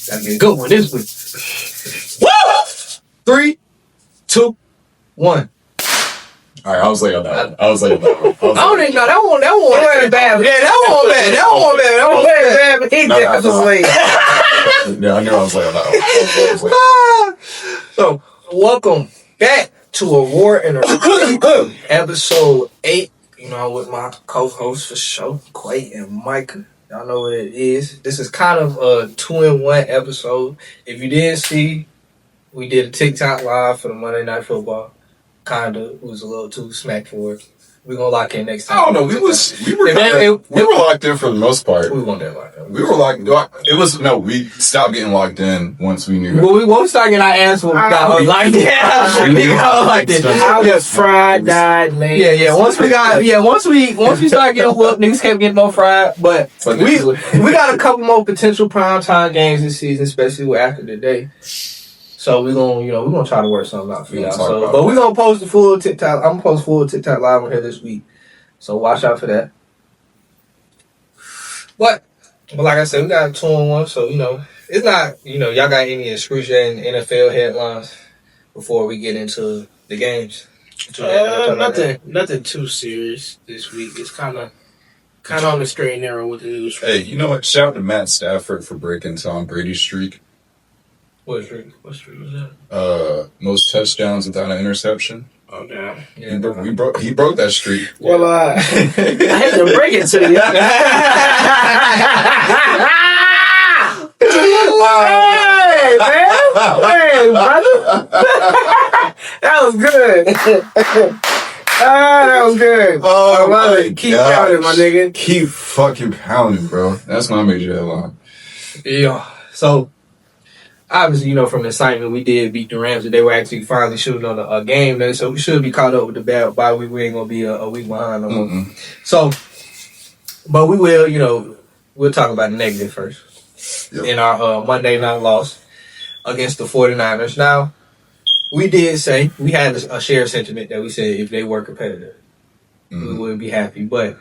That'd be a good one this week. Woo! 3, 2, 1. All right, I was late on that one. I don't even know. That one wasn't bad. Yeah, that one bad. That one bad. That one bad. But he was late. Yeah, I knew I was late on that one. So, welcome back to Award Interview, episode 8. You know, with my co-host for show, Quay and Micah. Y'all know what it is. This is kind of a 2-in-1 episode. If you didn't see, we did a TikTok live for the Monday Night Football. Kinda was a little too smack for it. We're gonna lock in next time. I don't know. We were locked in for the most part. We weren't that locked in. We stopped getting locked in once we knew. Well, we won't start getting our ass when we got locked in. I was fried, died, late. Yeah. Once we started getting whooped, niggas kept getting more fried. But we got a couple more potential primetime games this season, especially after the day. So we're gonna try to work something out for y'all. But we're gonna post the full TikTok. I'm gonna post full TikTok live on here this week. So watch out for that. But like I said, we got a 2-in-1, so it's not y'all got any excruciating NFL headlines before we get into the games. Nothing too serious this week. It's kind of on the straight and narrow with the news. Hey, you know what? Shout out to Matt Stafford for breaking Tom Brady's streak. What streak was that? Most touchdowns without an interception. Oh damn! Yeah, he broke that streak. Well, I hate to break it to you. Hey brother, that was good. That was good. Oh my Keep pounding, my nigga. Keep fucking pounding, bro. That's my major headline. Yeah. So. Obviously, from the excitement, we did beat the Rams, and they were actually finally shooting on a game day, so we should be caught up with the bye week. We ain't going to be a week behind no more. So, but we will, we'll talk about the negative first. Yep. In our Monday night loss against the 49ers. Now, we did say, we had a shared sentiment that we said if they were competitive, we would be happy, but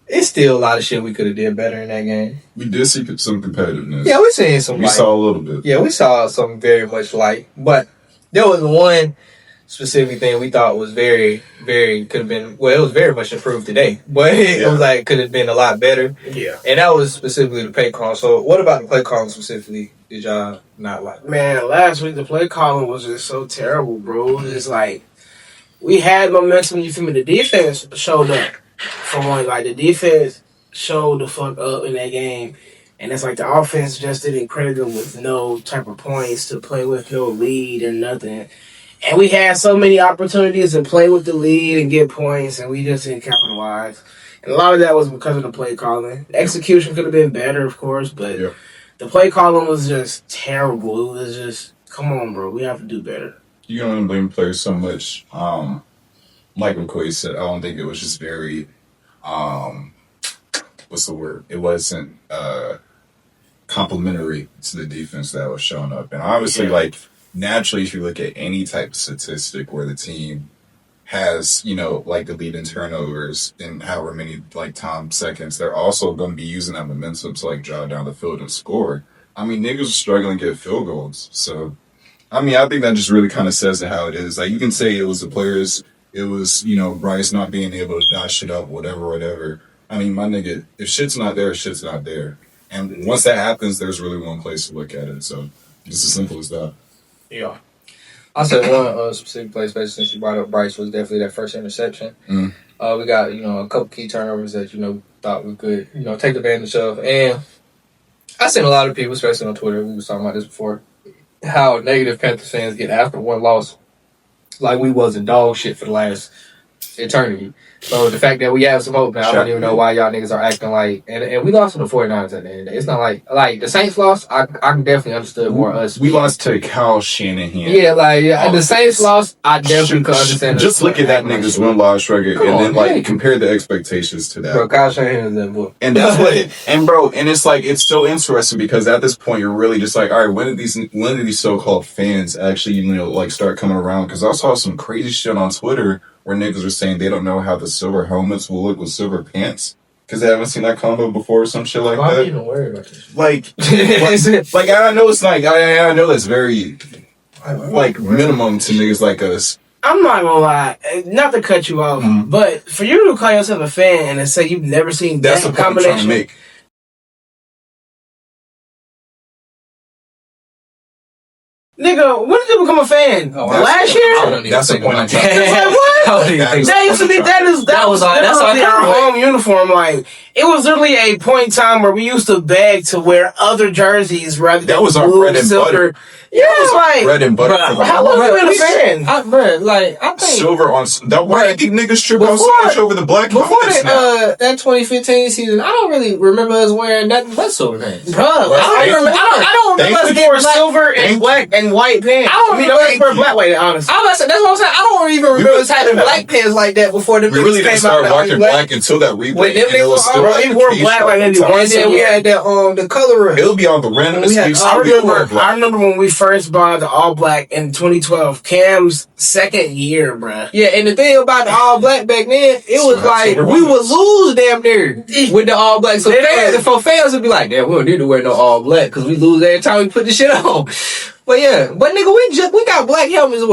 it's still a lot of shit we could have did better in that game. We did see some competitiveness. Yeah, we're seeing some. We saw a little bit. Yeah, we saw something very much light. But there was one specific thing we thought was very, very could have been. Well, it was very much improved today, but it was could have been a lot better. Yeah, and that was specifically the play call. So, what about the play calling specifically? Did y'all not like? Man, last week the play calling was just so terrible, bro. It's like we had momentum. You feel me? The defense showed up. For one, the defense showed the fuck up in that game, and it's like the offense just didn't credit them with no type of points to play with, no lead or nothing. And we had so many opportunities to play with the lead and get points, and we just didn't capitalize. And a lot of that was because of the play calling. The execution could have been better, of course, but the play calling was just terrible. It was just, come on, bro, we have to do better. You don't blame players so much. Like McCoy said, I don't think it was just very, what's the word? It wasn't complimentary to the defense that was showing up. And obviously, naturally, if you look at any type of statistic where the team has, the lead in turnovers in however many, seconds, they're also going to be using that momentum to, drive down the field and score. I mean, niggas are struggling to get field goals. So, I think that just really kind of says it how it is. You can say it was the players. It was, Bryce not being able to dot shit up, whatever. I mean, my nigga, if shit's not there, shit's not there. And once that happens, there's really one place to look at it. So it's as simple as that. Yeah. I said one specific play, especially since you brought up Bryce, was definitely that first interception. We got, a couple key turnovers that, thought we could, take advantage of. And I seen a lot of people, especially on Twitter, we was talking about this before, how negative Panthers fans get after one loss. Like we wasn't dog shit for the last eternity. So the fact that we have some hope now, I don't even know why y'all niggas are acting like, and we lost to the 49ers at the end of the day. It's not like the Saints lost, I can definitely understand more us. We lost to Kyle Shanahan. Yeah, the Saints lost, I definitely could understand. Just look at that nigga's win-loss record and then compare the expectations to that. Bro, Kyle Shanahan is that boy. And that's what it's so interesting because at this point you're really just like, all right, when did these so-called fans actually, start coming around? Because I saw some crazy shit on Twitter where niggas are saying they don't know how the silver helmets will look with silver pants. Because they haven't seen that combo before or some shit like Why are that. you even worried about this? Like I know it's like, I know that's very, like, minimum to niggas like us. I'm not gonna lie, not to cut you off, but for you to call yourself a fan and say you've never seen That's that the point I'm trying to combination. make. Nigga, when did you become a fan? Last year? That's the point I'm trying to It's make. like, what? I don't even think so. That used to be that was our home uniform. Like, it was literally a point in time where we used to beg to wear other jerseys rather than That was our blue, bread and silver. butter. Yeah, it's like Bread and butter. how long have you been a fan? Bro, like I think Silver on that. Why do you think niggas trip out so much over the black before helmets now? that 2015 season, I don't really remember us wearing nothing but silver pants. Bro, I don't remember us we getting wore black. silver and black and white pants. I don't wear black white, honestly. That's what I'm saying. I don't even remember us having black pants like that before the We really didn't start rocking black until that replay. When them And it was niggas still were- like we the wore case black stuff like maybe sometimes. once And then we had the color rush. It'll be on the random excuse. I remember when we first bought the all black in 2012, Cam's second year, bruh. Yeah, and the thing about the all black back then, it was So like that's we would lose damn near with the all black. So fans would be like, "Damn, we don't need to wear no all black because we lose every time we put the shit on." But yeah, nigga, we got black helmets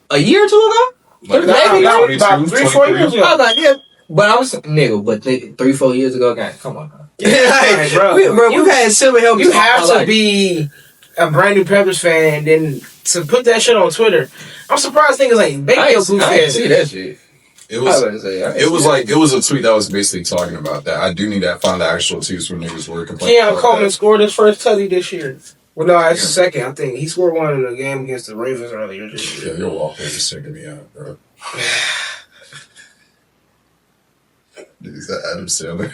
a year or two ago. Like, Maybe about 3-4 years ago. I was like, yeah, but I was nigga, but 3-4 years ago, guys, come on. Like, bro, we had silver helmets. You have to be a brand new Panthers fan, and then to put that shit on Twitter. I'm surprised niggas ain't big deal blue I didn't fans. see that shit. It was a tweet that was basically talking about that. I do need to find the actual tweets where niggas were complaining. Keon Coleman scored his first touchdown this year. Well, no, that's the second. I think he scored one in the game against the Ravens earlier this year. Yeah, your wallpaper's taking me out, bro. Is that Adam Sandler?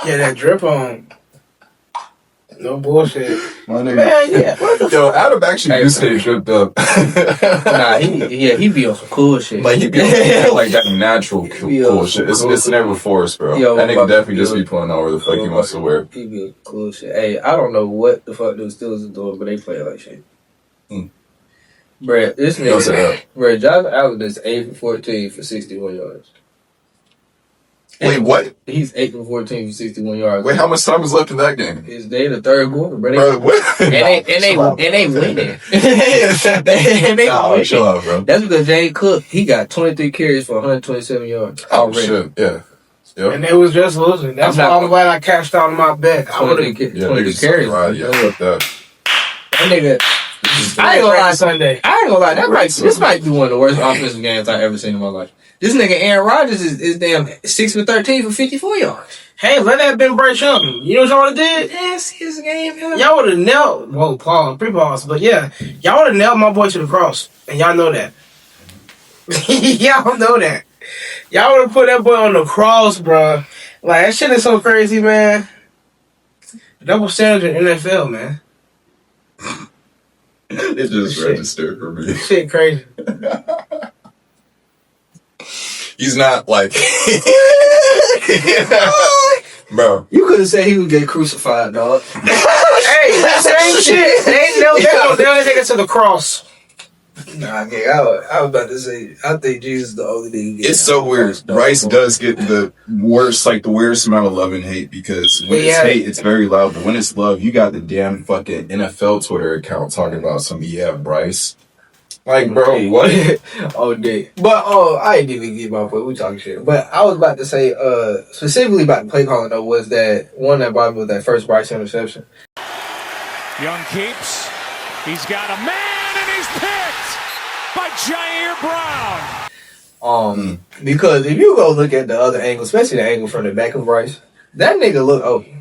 Yeah, that drip on. No bullshit. My nigga. Man, yeah. Yo, Adam actually used to get dripped up. Nah, he be on some cool shit. Like, he be on like that natural cool shit. It's never forced, bro. Yo, that nigga definitely just be pulling out where the fuck he wants to wear. He be on cool shit. Hey, I don't know what the fuck the Steelers are doing, but they play like shit. Bruh, this nigga, Josh Allen is 8 for 14 for 61 yards. Wait, what? He's 8 for 14 for 61 yards. Wait, how much time is left in that game? It's they in the third quarter, bro. Bro, what? And they winning. and they winning. Chill out, bro. That's because Jay Cook, he got 23 carries for 127 yards. Oh, shit, yeah. Yep. And they was just losing. That's why I'm glad I cashed out on my bet. I would have 20 carries. Right, yeah, fuck that. That nigga, I ain't gonna lie, Sunday. I ain't gonna lie. This might be one of the worst offensive games I've ever seen in my life. This nigga Aaron Rodgers is damn 6 for 13 for 54 yards. Hey, let that have been Bryce Young. You know what y'all would have did? Yeah, see his game. Y'all would have nailed. Whoa, pre-pause. But yeah, y'all would have nailed my boy to the cross, and y'all know that. Y'all know that. Y'all would have put that boy on the cross, bro. Like, that shit is so crazy, man. Double standard in NFL, man. It just registered for me. Shit crazy. He's not like... Bro. You could have said he would get crucified, dog. Hey, same shit. They'll take it to the cross. Nah, I was about to say, I think Jesus is the only thing. It's so weird. Bryce does get the weirdest amount of love and hate because when it's hate, it's very loud. But when it's love, you got the damn fucking NFL Twitter account talking about some, Bryce. Like, bro, what? Oh, day. But, I ain't even get my point. We talking shit. But I was about to say, specifically about the play calling, though, was that one that brought me was that first Bryce interception. Young keeps. He's got a man, and he's picked by Jair Brown. Because if you go look at the other angle, especially the angle from the back of Bryce, that nigga look open.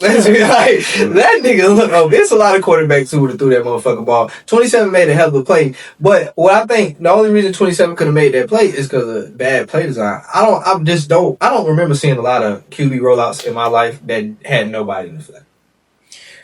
Let's be like, that nigga look open. It's a lot of quarterbacks who would have threw that motherfucking ball. 27 made a hell of a play. But what I think, the only reason 27 could have made that play is because of bad play design. I don't remember seeing a lot of QB rollouts in my life that had nobody in the flat.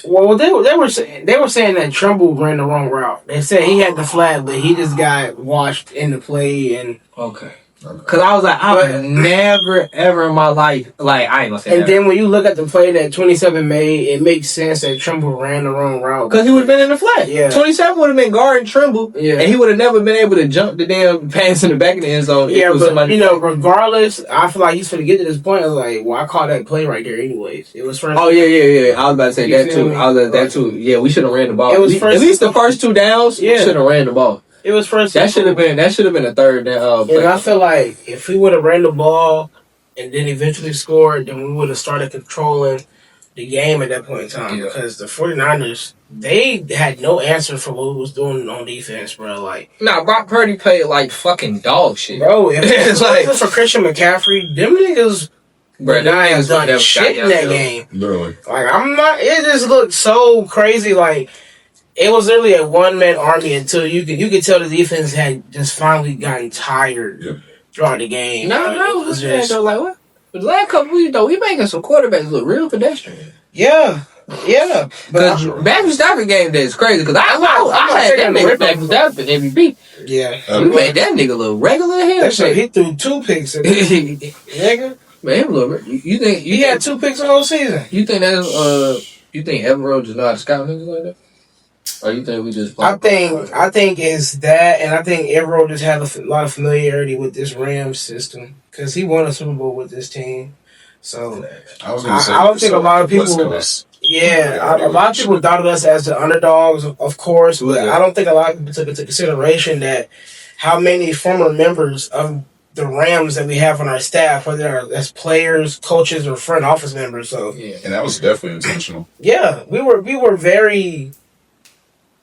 Well, they were saying that Trumbull ran the wrong route. They said he had the flat, but he just got washed in the play and okay. Because I was like, I've never, ever in my life, like, I ain't gonna say And that. then when you look at the play that 27 made, it makes sense that Trimble ran the wrong route. Because he would have been in the flat. Yeah. 27 would have been guarding Trimble. Yeah. And he would have never been able to jump the damn pass in the back of the end zone. Yeah, but, regardless, I feel like he's going to get to this point. I was like, well, I called that play right there anyways. It was first. Oh, yeah. I was about to say that, too. That, too. Yeah, we should have ran the ball. It was first. At least the first 2 downs, we should have ran the ball. It was first. That should have been a third down. And I feel like if we would have ran the ball and then eventually scored, then we would have started controlling the game at that point in time. Because the 49ers, they had no answer for what we was doing on defense, bro. Like, Brock Purdy played like fucking dog shit, bro. If it wasn't for Christian McCaffrey, them niggas. Bro, I ain't done shit in that game. Literally. Like, it just looked so crazy. Like, it was literally a one-man army until you could tell the defense had just finally gotten tired throughout the game. No, it was just like what? The last couple weeks though, we making some quarterbacks look real pedestrian. Yeah. Because Matthew Stafford game day is crazy. Because I had that nigga Matthew Stafford MVP. Yeah, we made that nigga look regular hell. He threw 2 picks. Nigga, man, look. You think he had 2 picks the whole season? You think that's you think Evan Rhodes just know how to scout niggas like that? Or you think we just? I think it's that, and I think Everett just had a lot of familiarity with this Rams system because he won a Super Bowl with this team. So I don't think a lot of people. Yeah, a lot of people doubted us as the underdogs, of course, but I don't think a lot of people took into consideration that how many former members of the Rams that we have on our staff, whether as players, coaches, or front office members. So and that was definitely intentional. Yeah, we were very.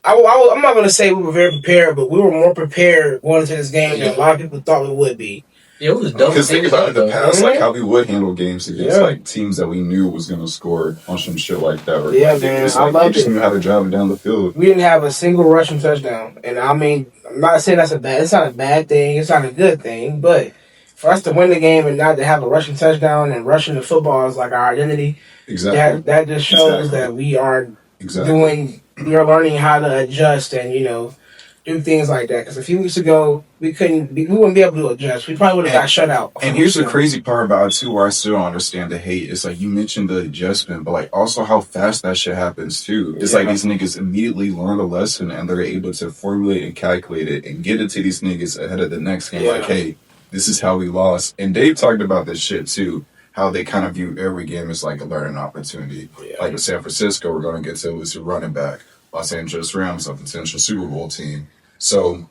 I'm not going to say we were very prepared, but we were more prepared going into this game than a lot of people thought we would be. Yeah, it was dope. Because think about it in the past, like how we would handle games against like teams that we knew was going to score on some shit like that. Or, man, I loved it. Just knew how to drive it down the field. We didn't have a single rushing touchdown, and I mean, I'm not saying that's it's not a bad thing. It's not a good thing, but for us to win the game and not to have a rushing touchdown and rushing the football is like our identity. Exactly. That just shows that we are doing. We are learning how to adjust and, do things like that. Because a few weeks ago, we wouldn't be able to adjust. We probably would have got shut out. And here's the crazy part about it, too, where I still don't understand the hate. It's like you mentioned the adjustment, but like also how fast that shit happens, too. It's like these niggas immediately learn a lesson and they're able to formulate and calculate it and get it to these niggas ahead of the next game. Like, hey, this is how we lost. And Dave talked about this shit, too. How they kind of view every game as like a learning opportunity. Yeah. Like with San Francisco, we're going to get to elusive running back. Los Angeles Rams, a potential Super Bowl team. So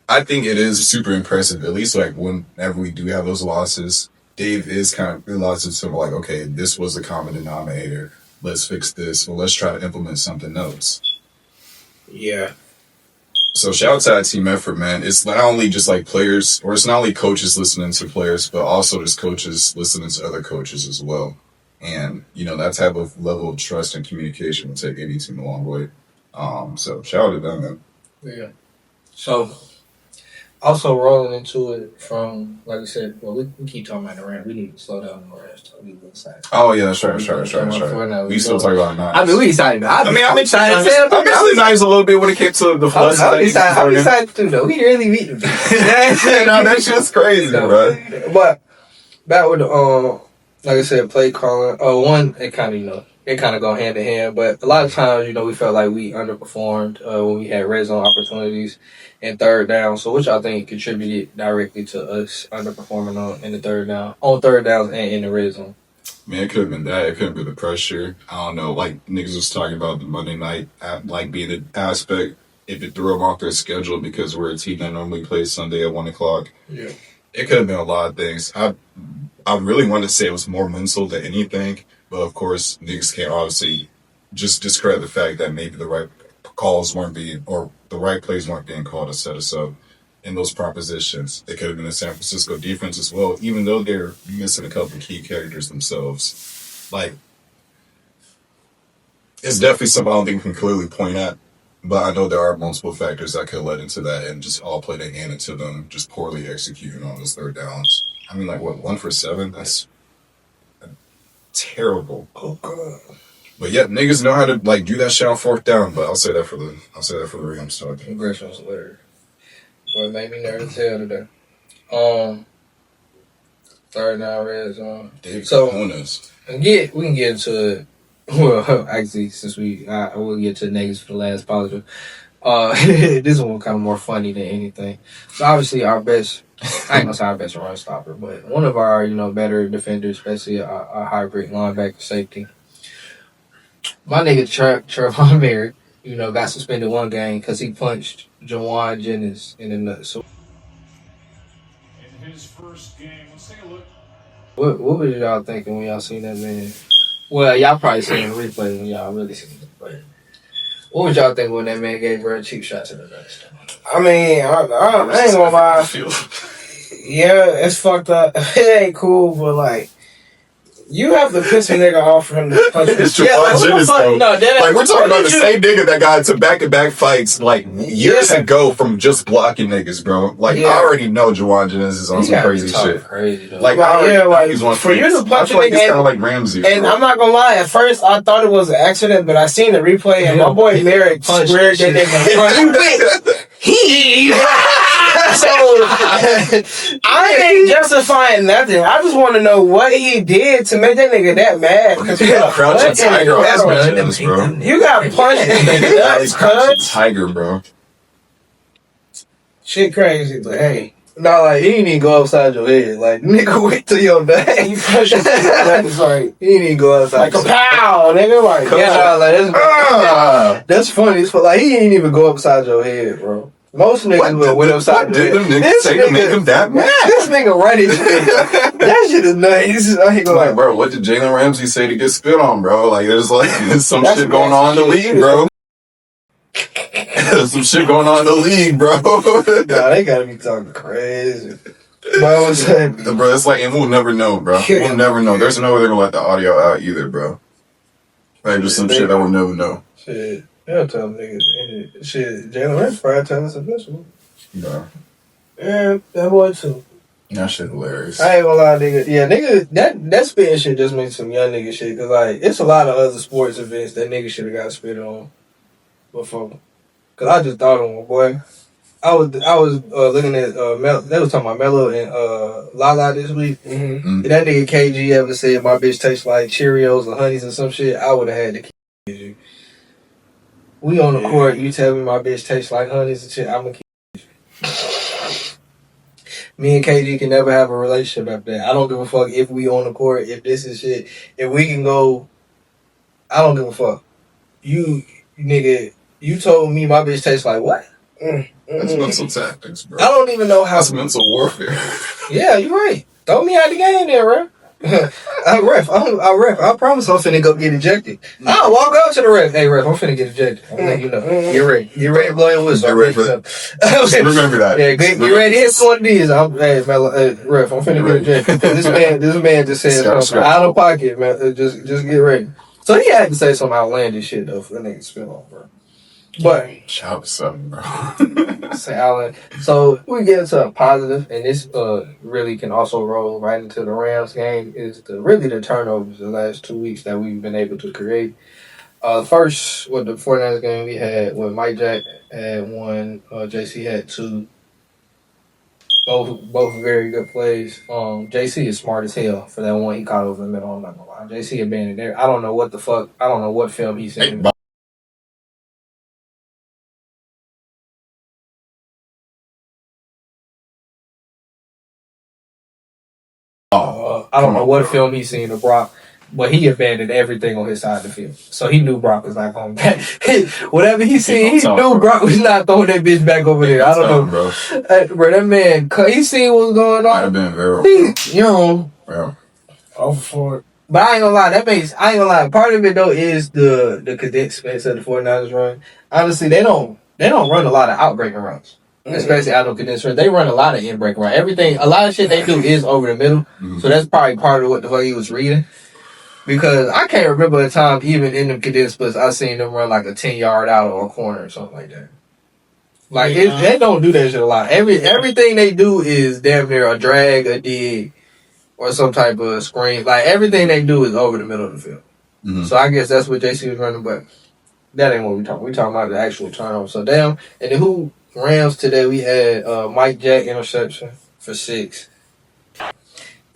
I think it is super impressive, at least like whenever we do have those losses, Dave is kind of realizing sort of like, okay, this was the common denominator. Let's fix this. Well, let's try to implement something else. Yeah. So shout out to that team effort, man. It's not only just like players, or it's not only coaches listening to players, but also just coaches listening to other coaches as well. And, that type of level of trust and communication will take any team a long way. So shout out to them, man. Yeah. So also rolling into it from, like I said, well, we keep talking about the Rams. We need to slow down on the Rams. We excited. Oh yeah, that's right. We still talk about it now. I mean, we excited. I'm excited. I'm excited nice a little bit when it came to the floods. I'm excited too, though. We really beat them. That's just crazy, bro. But back with the like I said, play calling. One, it kind of go hand in hand. But a lot of times, we felt like we underperformed when we had red zone opportunities and third down. So which I think contributed directly to us underperforming on third downs and in the red zone. Man, it could have been that. It could have been the pressure. I don't know. Like niggas was talking about the Monday night, like being an aspect. If it threw them off their schedule because we're a team that normally plays Sunday at 1:00. Yeah, it could have been a lot of things. I really wanted to say it was more mental than anything, but of course, niggas can't obviously just discredit the fact that maybe the right calls weren't being, or the right plays weren't being called to set us up in those propositions. It could have been the San Francisco defense as well, even though they're missing a couple of key characters themselves. Like, it's definitely something I don't think we can clearly point at, but I know there are multiple factors that could have led into that and just all played a hand into them just poorly executing on those third downs. I mean, like, 1 for 7? That's terrible. Oh, God. But yeah, niggas know how to, like, do that shit on fourth down, but I'll say that for the Rams talk. Gresham was hilarious. Well, it made me nervous as hell today. Third down red zone. David So Cojones. we can get into it. Well, actually, since I will get to the negatives for the last positive. This one kind of more funny than anything. So obviously our best, I ain't gonna say our best run stopper, but one of our better defenders, especially our hybrid linebacker safety. My nigga Trevon Merrick, got suspended one game because he punched Jawan Jennings in the nuts. So In his first game, let's take a look. what was y'all thinking when y'all seen that man? Well, y'all probably seen the replay when y'all really seen it, but what was y'all thinking when that man gave real cheap shots in the nuts? I mean, I ain't gonna lie. Yeah, it's fucked up. It ain't cool, but like, you have to piss a nigga off for him to punch you. It's Jawan Jennings, though. No, like, we're talking about the same nigga that got into back-to-back fights, like, years ago from just blocking niggas, bro. Like, I already know Jawan Jennings is on some crazy shit. Crazy, like, he's one for you to punch a like nigga, he's kind of like Ramsey. And bro. I'm not gonna lie, at first I thought it was an accident, but I seen the replay, and my boy Merrick squared that nigga. So I ain't justifying nothing. I just want to know what he did to make that nigga that mad. Because you got Crouching Tiger on his bro. You got punched in the nuts, Crouching Tiger, bro. Shit crazy, but hey. No, like, he didn't even go upside your head. Like, nigga, wait till your day. You push your nuts, like, he didn't even go outside. like a pow, nigga. Like, yeah, like, that's funny. It's like, he ain't even go upside your head, bro. Most niggas went upside your head. What did them niggas say to make him that mad? This nigga running. That shit is nuts. I ain't gonna like, bro, what did Jalen Ramsey say to get spit on, bro? Like, there's some That's shit going on in the league, bro. There's some shit going on in the league, bro. Nah, they gotta be talking crazy. Bro, what's that? Bro, it's like, and we'll never know, bro. We'll never know. There's no way they're gonna let the audio out either, bro. Like, just some shit that we'll never know. Shit. They'll tell them niggas. Shit, Jalen Ramsey probably tell us eventually. Bro. Yeah, that boy too. That shit hilarious. I ain't gonna lie, nigga. Yeah, nigga, that spitting shit just makes some young nigga shit. Cause like, it's a lot of other sports events that nigga should have got spit on before. Cause I just thought of one, boy. I was looking at they was talking about Melo and Lala this week. mm-hmm. If that nigga KG ever said my bitch tastes like Cheerios or Honeys or some shit, I would have had to kill you. We on the court, you tell me my bitch tastes like Honeys and shit, I'm gonna kill you. Me and KG can never have a relationship after that. I don't give a fuck if we on the court, if this is shit. If we can go, I don't give a fuck. You, nigga, you told me my bitch tastes like what? That's mental tactics, bro. I don't even know how. That's mental warfare. Yeah, you're right. Throw me out the game there, bro. I ref. I promise I'm finna go get ejected. I'll walk up to the ref. Hey, ref, I'm finna get ejected. I'm letting you know. Get ready. Get ready to blow your whistle. Get ready for that. Just remember that. Yeah, get ready. It's one of these. Hey, ref, I'm finna get ejected. This man just said something out of pocket, man. Just get ready. So he had to say some outlandish shit though for the nigga spill off, bro. But shout something, bro. say Allen. So we get into a positive, and this really can also roll right into the Rams game. Is the turnovers the last 2 weeks that we've been able to create. First, with the 49ers game, we had Mike Jack had one, JC had two. Both very good plays. JC is smart as hell for that one he caught over the middle. I'm not gonna lie. JC abandoned there. I don't know what the fuck. I don't know what film he's seen. I don't know what film he's seen of Brock, but he abandoned everything on his side of the field. So he knew Brock was not going back. Whatever he seen, he knew Brock was not throwing that bitch back over there. I don't know. Bro, that man, he seen what was going on. Might have been very. Yeah. Over for it. But I ain't gonna lie, I ain't gonna lie. Part of it though is the condensed space that the 49ers run. Honestly, they don't run a lot of outbreaking runs. Especially out of condensed runs. They run a lot of in-breaking runs. A lot of shit they do is over the middle. So that's probably part of what the fuck he was reading. Because I can't remember a time, even in the condensed splits, I seen them run like a 10-yard out or a corner or something like that. Like, they don't do that shit a lot. Everything they do is damn near a drag, a dig, or some type of screen. Like, everything they do is over the middle of the field. Mm-hmm. So I guess that's what JC was running, but that ain't what we talking. We talking about the actual turnover. So, damn. And then Rams today, we had Mike Jack interception for 6.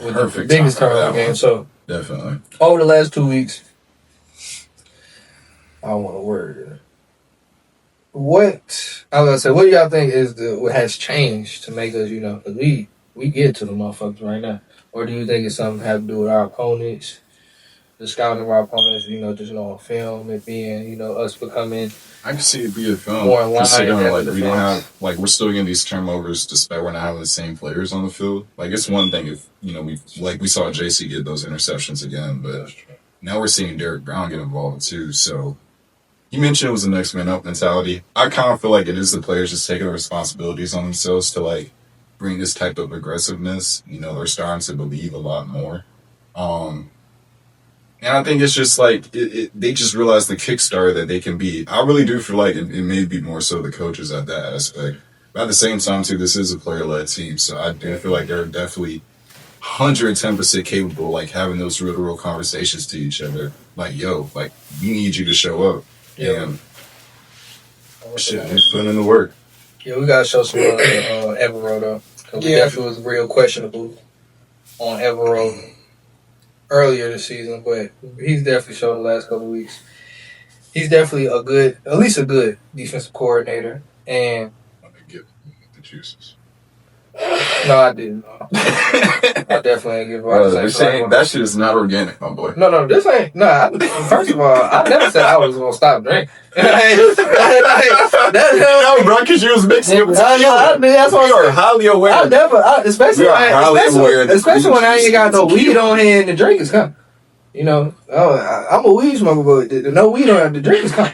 with Perfect the biggest time for turnover that game. one. So Definitely. over the last 2 weeks, I don't want to word. What I was gonna say? What do y'all think is what has changed to make us, 'cause we get to the motherfuckers right now, or do you think it's something to have to do with our opponents, the scouting of our opponents, just on film, it being, us becoming I can see it be a film. more in line? Considering as a we don't defense? have we're still getting these turnovers despite we're not having the same players on the field. Like it's one thing if we saw JC get those interceptions again, but now we're seeing Derek Brown get involved too. So you mentioned it was a next man up mentality. I kind of feel like it is the players just taking the responsibilities on themselves to bring this type of aggressiveness. They're starting to believe a lot more. And I think it's just they just realize the Kickstarter that they can be. I really do feel like it may be more so the coaches at that aspect. But at the same time, too, this is a player-led team. So I do feel like they're definitely 110% capable, having those real conversations to each other. Yo, we need you to show up. Yeah. And shit, just put in the work. Yeah, we gotta show some love to Evero though, because we definitely was real questionable on Evero earlier this season, but he's definitely shown the last couple of weeks. He's definitely at least a good defensive coordinator. And Let me get the juices. no, I didn't. I definitely ain't give Bro, they're saying that shit is not organic, my boy. No, this ain't. First of all, I never said I was gonna stop drinking. No, bro, because you was mixing it with tequila. That's what We are highly aware. Especially when I ain't got no weed on hand and the drink is coming. I'm a weed smoker, but no weed on the drink is coming.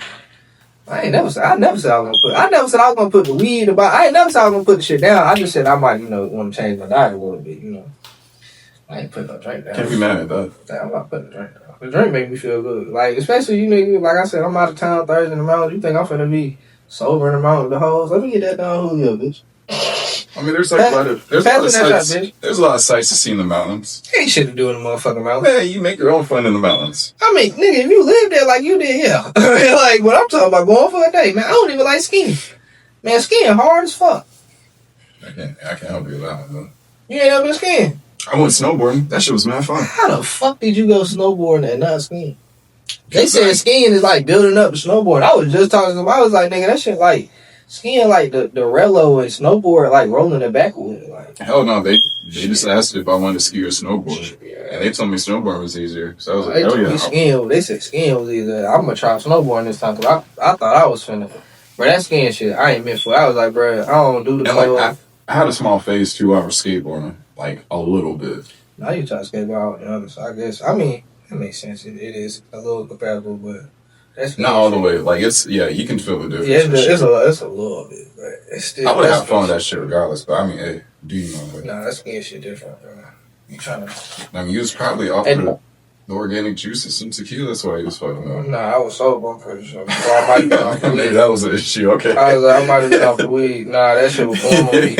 I never said I was gonna put the weed about. I ain't never said I was gonna put the shit down. I just said I might, want to change my diet a little bit. I ain't putting no drink down. Can't be mad at that. I'm not putting the drink down. The drink make me feel good. Especially like I said, I'm out of town Thursday in the mountains. You think I'm finna be sober in the mountains the hoes? Let me get that down Julio, bitch. I mean, there's a lot of sights to see in the mountains. Ain't shit to do in the motherfucking mountains. Man, you make your own fun in the mountains. I mean, nigga, if you live there like you did, yeah. What I'm talking about going for a day, man. I don't even like skiing. Man, skiing hard as fuck. I can't help you with that one, though. You ain't ever been skiing? I went snowboarding. That shit was mad fun. How the fuck did you go snowboarding and not skiing? They said skiing is building up the snowboard. I was just talking to them. I was like, nigga, that shit skiing the Relo and snowboard rolling it backward. Hell no, they just asked if I wanted to ski or snowboard. And they told me snowboard was easier. So I was like, hell yeah. They said skiing was easier. I'm gonna try snowboarding this time because I thought I was finna. Bro, that skiing shit, I ain't meant for it. I was like, bro, I don't do the I had a small phase too. I was skateboarding, a little bit. Now you try to skateboard out, so I guess, I mean, that makes sense. It is a little compatible, but that's not all the way. You can feel the difference. Yeah, it's a little bit, but it's still. I would have fun with that shit regardless. But I mean, hey, do you know? Nah, that skiing shit different, bro. You trying to? I mean, you was probably offered the organic juices and tequila. That's why he was fucking up. Nah, I was sober, I'm pretty sure. So I might be off the weed. Maybe that was an issue. Okay. I might have been off the weed. Nah, that shit was going on me.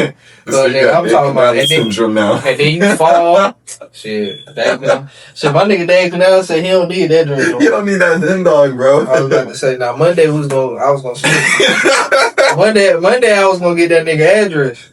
I'm talking about that syndrome now. And then you fall. Shit, my nigga Dave Canal said he don't need that drink. You don't need that Zen dog, bro. I was about to say, Monday I was gonna sleep. Monday I was gonna get that nigga address,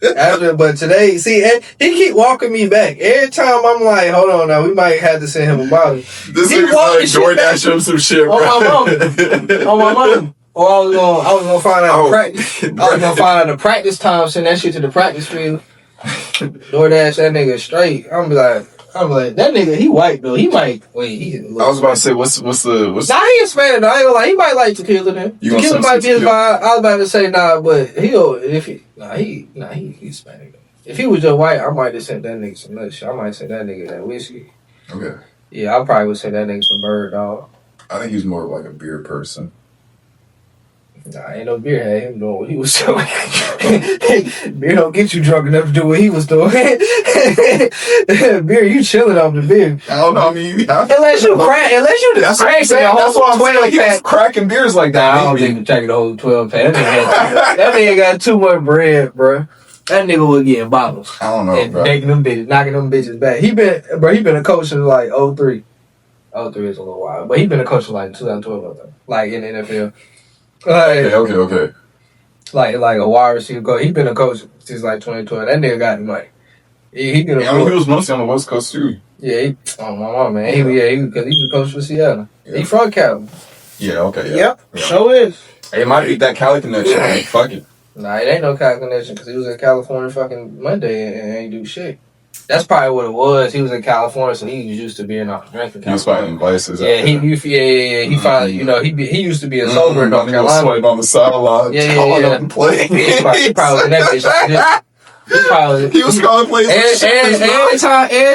but today, see, he keep walking me back. Every time I'm like, hold on now, we might have to send him a bottle. This nigga's DoorDash him some shit, bro. On my mom. Or I was gonna find out the practice. I was gonna find out the practice time, send that shit to the practice field. DoorDash that nigga straight. I'm like, that nigga, he white though. He might wait. I was about to say, what's Nah, he Hispanic though. I ain't gonna lie. He might like tequila then. Tequila might be his vibe. I was about to say but he's Hispanic though. If he was just white, I might have sent that nigga some nut shit. I might send that nigga that whiskey. Okay. Yeah, I probably would send that nigga some bird dog. I think he's more of a beer person. Nah, ain't no beer had him doing what he was doing. Beer don't get you drunk enough to do what he was doing. Beer, you chilling off the beer. I don't know. I mean, unless you just crack the whole 12 pack. Cracking beers like that. I don't think you take the whole 12 pack. That nigga got too much bread, bro. That nigga was getting bottles. I don't know, and bro. knocking them bitches back. He been a coach since 03. 03 is a little while, but he been a coach since 2012, in the NFL. Okay. Like a wide receiver coach. He been a coach since 2012. That nigga got him He could Yeah, I mean, he was mostly on the West Coast too. Yeah, my mom, man. He was coach for Seattle. Yeah. He from Cali. Yeah, okay, yeah. Yep, Yeah. so is. It might be that Cali connection. Like, fuck it. Nah, it ain't no Cali connection because he was in California fucking Monday and ain't do shit. That's probably what it was. He was in California, so he was used to being off the drink in He was California. fighting vices. Yeah, he finally, you know, he used to be a sober in North He was Carolina. sweating on the sideline. Calling up plays. He probably was in that bitch. He was calling plays. Every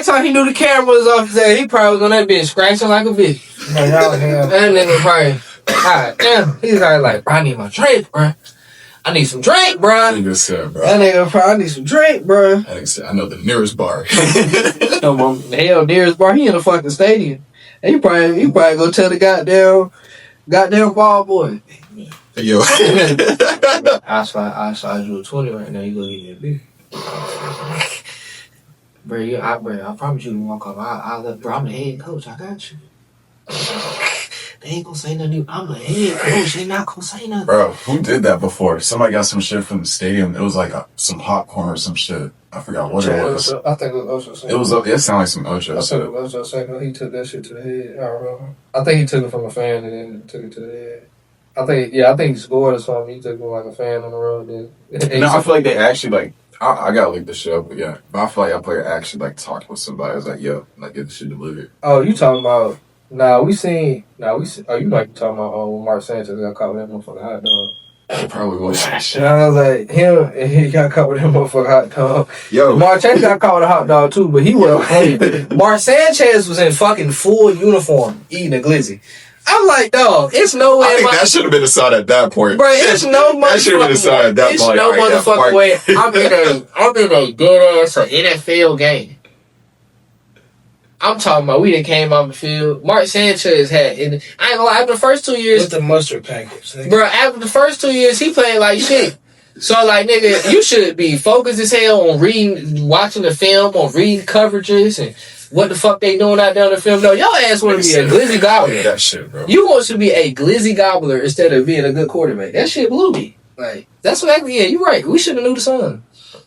time he knew the camera was off his head, he probably was on that bitch scratching like a bitch. That nigga probably, God damn, he's like, bro, I need my drink, bro. I need some drink, bro. That nigga said, bro. That nigga probably, I need some drink, bro. That nigga said, I know the nearest bar. Hell, nearest bar, he in the fucking stadium. And he probably go tell the goddamn ball boy. Yo. I slide you a 20 right now. You go get me a beer. Bro, I promise you won't come. Bro, I'm the head coach. I got you. They ain't gonna say nothing. I'm the head coach. They not gonna say nothing. Bro, who did that before? Somebody got some shit from the stadium. It was like some popcorn or some shit. I forgot what it was. I think it was Ocho. It was up. It sounded like some Ocho. I think it was Ocho. He took that shit to the head. I don't know. I think he took it from a fan and then took it to the head. I think he scored or something. He took it like a fan on the road. Then. No, I feel like they actually like. I gotta look this shit up, but yeah. But I feel like that player actually like talked with somebody. I was like, yo, like get the shit delivered. Oh, you talking about? Oh, you like talking about when Mark Sanchez got caught with that motherfucking hot dog. It probably was that shit. And I was like, he got caught with that motherfucking hot dog. Yo. Mark Sanchez got caught with a hot dog too, but he wasn't playing. Mark Sanchez was in fucking full uniform eating a glizzy. I'm like, dog, it's no way. I think that should have been decided at that point. Bro, it's no motherfucking that should have been decided at that it's point. no motherfucking way. I'm in a dead ass NFL game. I'm talking about we done came off the field. Mark Sanchez had, and I ain't gonna lie, after the first 2 years, With the mustard package. bro, after the first 2 years, he played like shit. So, like, nigga, you should be focused as hell on watching the film, on reading coverages, and what the fuck they doing out there on the film. No, your ass want to be a glizzy gobbler. That shit, bro. You want to be a glizzy gobbler instead of being a good quarterback. That shit blew me. Like, that's what actually, yeah, you're right. We should have knew the son.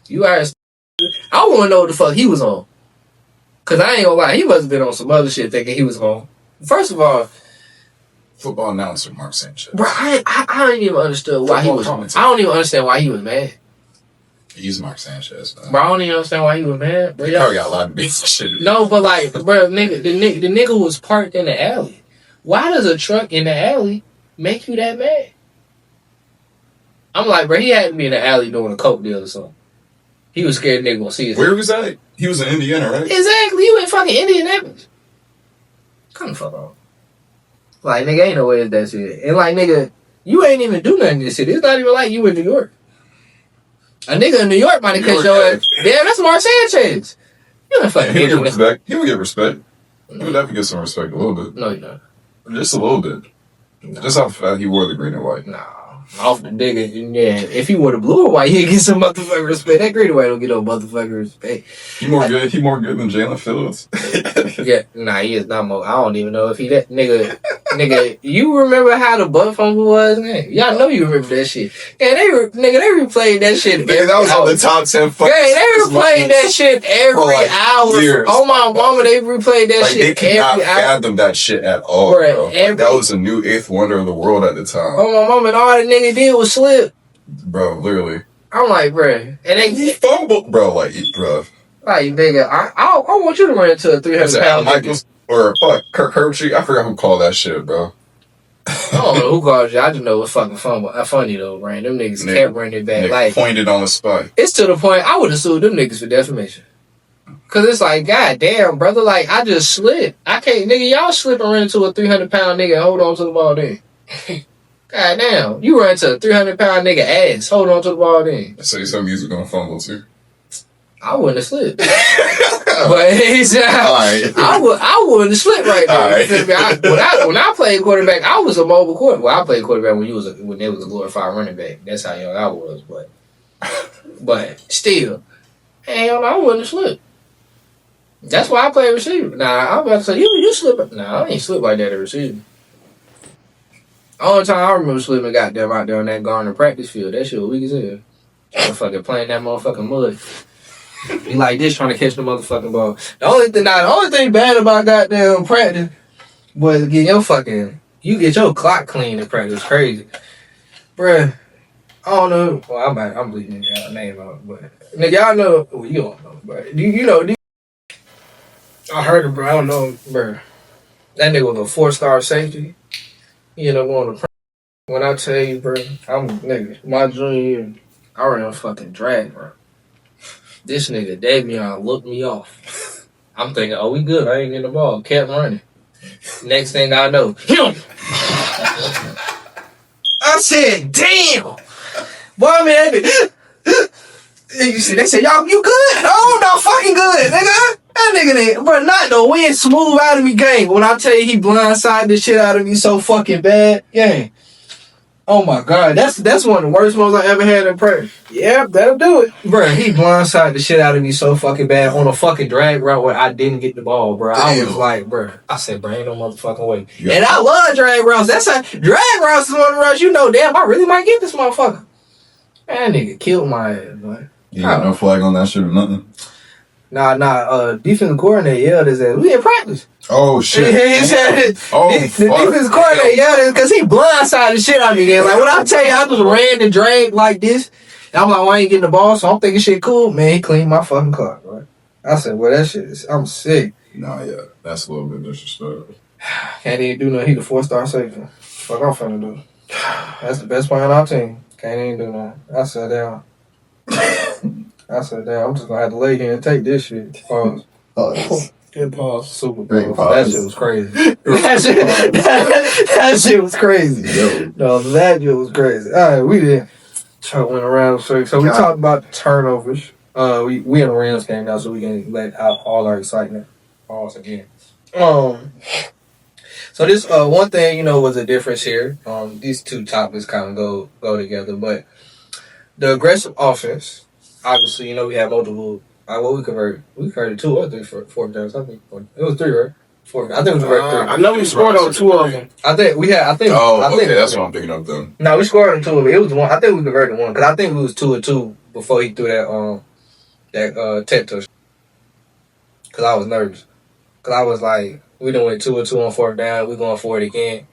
You are. I want to know what the fuck he was on. Because I ain't gonna lie, he must have been on some other shit thinking he was home. First of all, football announcer Mark Sanchez. Bro, I don't even understand why he was. I don't even understand why he was mad. He's Mark Sanchez, man. Bro, I don't even understand why he was mad. Bro, He probably got a lot of beef shit. No, but like, bro, the nigga was parked in the alley. Why does a truck in the alley make you that mad? I'm like, bro, he had to be in the alley doing a coke deal or something. He was scared nigga gonna see his. Where was that? He was in Indiana, right? Exactly. You in fucking Indianapolis. Come the fuck on. Like, nigga, ain't no way it's that shit. And like, nigga, you ain't even do nothing to this shit. It's not even like you in New York. A nigga in New York might have cut your ass. Damn, that's Mark Sanchez. You ain't fucking He would get respect. He would get respect. He would definitely get some respect a little bit. No, you don't. Just a little bit. No. Just off the fact he wore the green and white. Nah. Off the nigga, yeah. If he wore the blue or white, he'd get some motherfucking respect. That green and white don't get no motherfucking respect. He more good than Jalen Phillips. Yeah, nah, he is not more. I don't even know if he that nigga. You remember how the butt fumble was, man? Y'all know you remember that shit. Yeah, they replayed that shit. Nigga, that was on the top 10 fucking. Yeah, they replayed that shit every hour. Years. Oh my mama, they replayed that shit they every could not hour. fathom that shit at all, bro. That was a new eighth wonder of the world at the time. Oh my mama, and all that nigga did was slip. Bro, literally. I'm like, bro, and he fumbled, bro. Like, nigga, I want you to run into a 300-pound nigga. Or fuck, Kirk Herbstreit. I forgot who called that shit, bro. I don't know who called you. I just know it's fucking funny though, right? Them niggas kept running it back. Like, pointed on the spot. It's to the point I would have sued them niggas for defamation. Cause it's like, god damn, brother, like I just slipped. I can't, nigga, y'all slip and run into a 300-pound nigga and hold on to the ball then. God damn, you run into a 300-pound nigga ass, hold on to the ball then. So you some music gonna fumble too. I wouldn't have slipped. But I wouldn't have slipped right there. Right. When I played quarterback, I was a mobile quarterback. Well, I played quarterback when there was a glorified running back. That's how young I was. But still, hell no, I wouldn't have slipped. That's why I play receiver. Nah, I'm about to say you slip. Nah, I ain't slip like that at receiver. Only time I remember slipping, goddamn, out there on that Garner practice field. That shit was weak as hell. Motherfucker playing that motherfucking mud. Be like this trying to catch the motherfucking ball. The only thing bad about goddamn practice was you get your clock clean in practice. Crazy. Bruh. I don't know. Well, I'm bleeding y'all name out, but nigga, y'all know. Well, you don't know, but you know? I heard it, bro. I don't know. Bruh. That nigga was a 4-star safety. He ended up going to. When I tell you, bro, my junior year, I ran a fucking drag, bro. This nigga Davion looked me off. I'm thinking, oh, we good. I ain't getting the ball. Kept running. Next thing I know, him. I said, damn. Boy, man, you see, they said, y'all, you good? Oh, no, fucking good, nigga. That nigga, bro, not the wind smooth out of me game. When I tell you he blindsided the shit out of me so fucking bad, gang. Oh my god, that's one of the worst ones I ever had in prayer. Yeah, that'll do it. Bro, he blindsided the shit out of me so fucking bad on a fucking drag route where I didn't get the ball, bro. I was like, bro, I said, bro, ain't no motherfucking way. Yeah. And I love drag routes. That's how drag routes is one of the routes, damn, I really might get this motherfucker. Man, that nigga killed my ass, boy. You got no flag on that shit or nothing? Nah, defensive coordinator yelled his ass. We in practice. Oh, shit. He said the defensive coordinator yelled at because he blindsided the shit out of me again. Like, when I tell you, I just ran and dragged like this. And I'm like, well, I ain't getting the ball, so I'm thinking shit cool. Man, he cleaned my fucking clock, right? I said, well, that shit is, I'm sick. Nah, yeah, that's a little bit disrespectful. Can't even do nothing. He the 4-star safety. Fuck I'm finna do. That's the best player on our team. Can't even do nothing. I said, damn. I'm just gonna have to lay here and take this shit. Pause. Good pause. Super pause. That shit was crazy. that shit was crazy. Yo. No, that shit was crazy. All right, we did. Went around. So we talked about the turnovers. We in the Rams game now, so we can let out all our excitement. Pause again. So this one thing was a difference here. These two topics kind of go together, but the aggressive offense. Obviously, we have multiple. We converted 2 or 3 for 4 downs. I think it was 3, right? 4. I think we converted 3. I know we scored on 2 of them. I think we had. I think. Okay, that's what I'm picking up though. No, we scored on 2 of it. It was 1. I think we converted 1 because I think we was 2 or 2 before he threw that tech touch. Because I was nervous. Because I was like, we done went 2 or 2 on 4th down. We going for it again.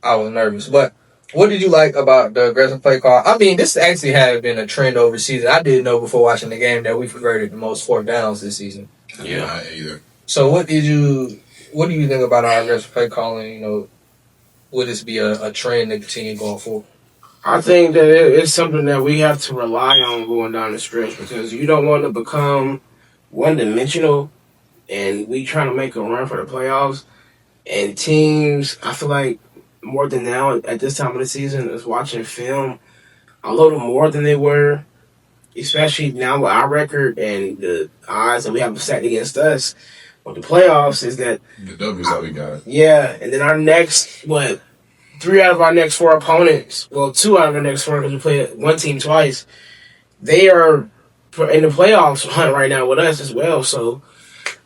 I was nervous, but. What did you like about the aggressive play call? I mean, this actually had been a trend over season. I didn't know before watching the game that we converted the most 4th downs this season. Yeah, not either. So what do you think about our aggressive play calling? Would this be a trend to continue going forward? I think that it's something that we have to rely on going down the stretch because you don't want to become one-dimensional and we trying to make a run for the playoffs. And teams, I feel like, more than now at this time of the season is watching film a little more than they were, especially now with our record and the odds that we have set against us with the playoffs is that the W's that we got. Yeah, and then our next 3 out of our next 4 opponents, 2 out of our next 4 because we played one team twice. They are in the playoffs hunt right now with us as well. So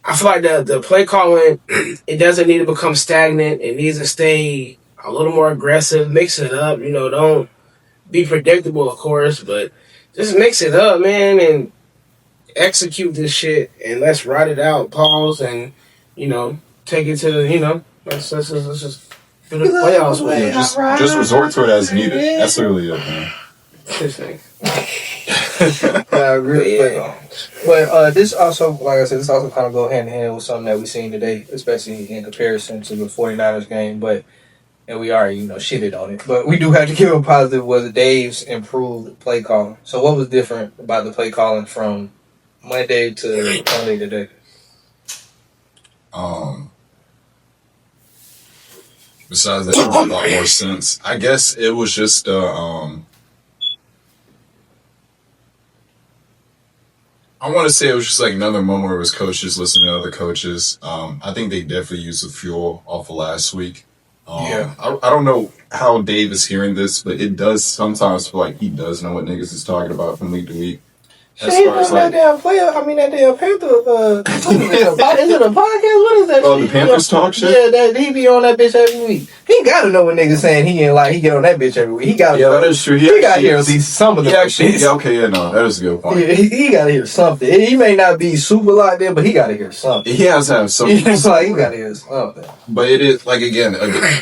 I feel like the play calling it doesn't need to become stagnant. It needs to stay a little more aggressive, mix it up, don't be predictable, of course, but just mix it up, man, and execute this shit, and let's ride it out, pause, and, take it to, let's just do the playoffs with it. Just resort to it as needed. That's really it, man. This thing. I agree. Yeah. But this also, like I said, this also kind of go hand in hand with something that we've seen today, especially in comparison to the 49ers game, and we already, shitted on it. But we do have to give a positive was Dave's improved play calling. So what was different about the play calling from Monday to Sunday today? Besides that, it made a lot more sense. I guess it was just I want to say it was just like another moment where it was coaches listening to other coaches. I think they definitely used the fuel off of last week. I don't know how Dave is hearing this, but it does sometimes feel like he does know what niggas is talking about from week to week. As Shit, far as that damn player. I mean, that damn Panther. Is it a podcast? What is that? Oh, shit? the Panthers talk shit? Yeah, he be on that bitch every week. He gotta know what niggas saying. He ain't like he get on that bitch every week. He gotta. Yeah, that is true. He gotta hear at least some of the shit. Yeah, okay, yeah, no, that is a good point. Yeah, he gotta hear something. He may not be super locked there, but he gotta hear something. He has to have something. It's like he gotta hear something. But it is like again,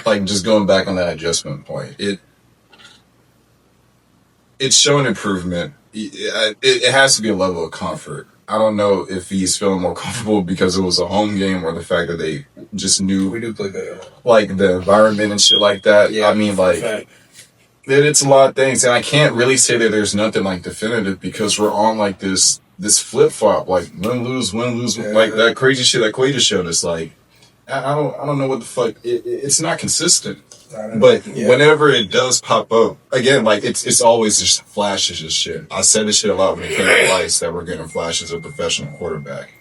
like just going back on that adjustment point. It's shown improvement. It has to be a level of comfort. I don't know if he's feeling more comfortable because it was a home game or the fact that they just knew We do play better. like the environment and shit like that. Yeah, I mean, like it's a lot of things, and I can't really say that there's nothing like definitive because we're on like this flip flop, like win lose, like that crazy shit that Quay just showed us. Like I don't know what the fuck. It's not consistent. But whenever it does pop up, again, like it's always just flashes of shit. I said this shit a lot when it came to lights that we're getting flashes of professional quarterback.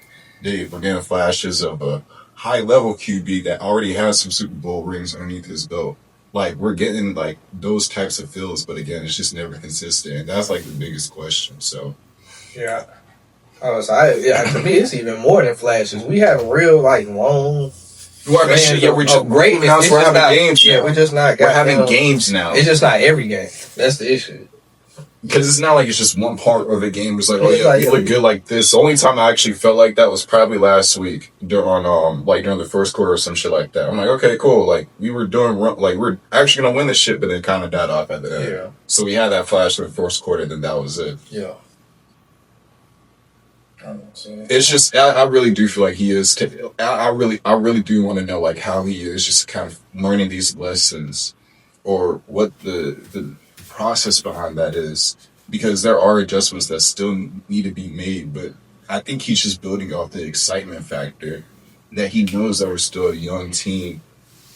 We're getting flashes of a high level QB that already has some Super Bowl rings underneath his belt. Like we're getting like those types of feels, but again, it's just never consistent. And that's like the biggest question. So Yeah. Oh, so to me, it's even more than flashes. We have real like long. we're just great. now we're having games. Yeah, we're just not. We're having games now. It's just not every game. That's the issue. Because it's not like it's just one part of the game. It's like, oh It's yeah, like, you look good like this. The only time I actually felt like that was probably last week during the first quarter or some shit like that. I'm like, okay, cool. Like we were we're actually gonna win this shit, but then kind of died off at the end. Yeah. So we had that flash in the first quarter, then that was it. Yeah. It's just I really do feel like he is. I really do want to know like how he is just kind of learning these lessons, or what the process behind that is, because there are adjustments that still need to be made. But I think he's just building off the excitement factor that he knows that we're still a young team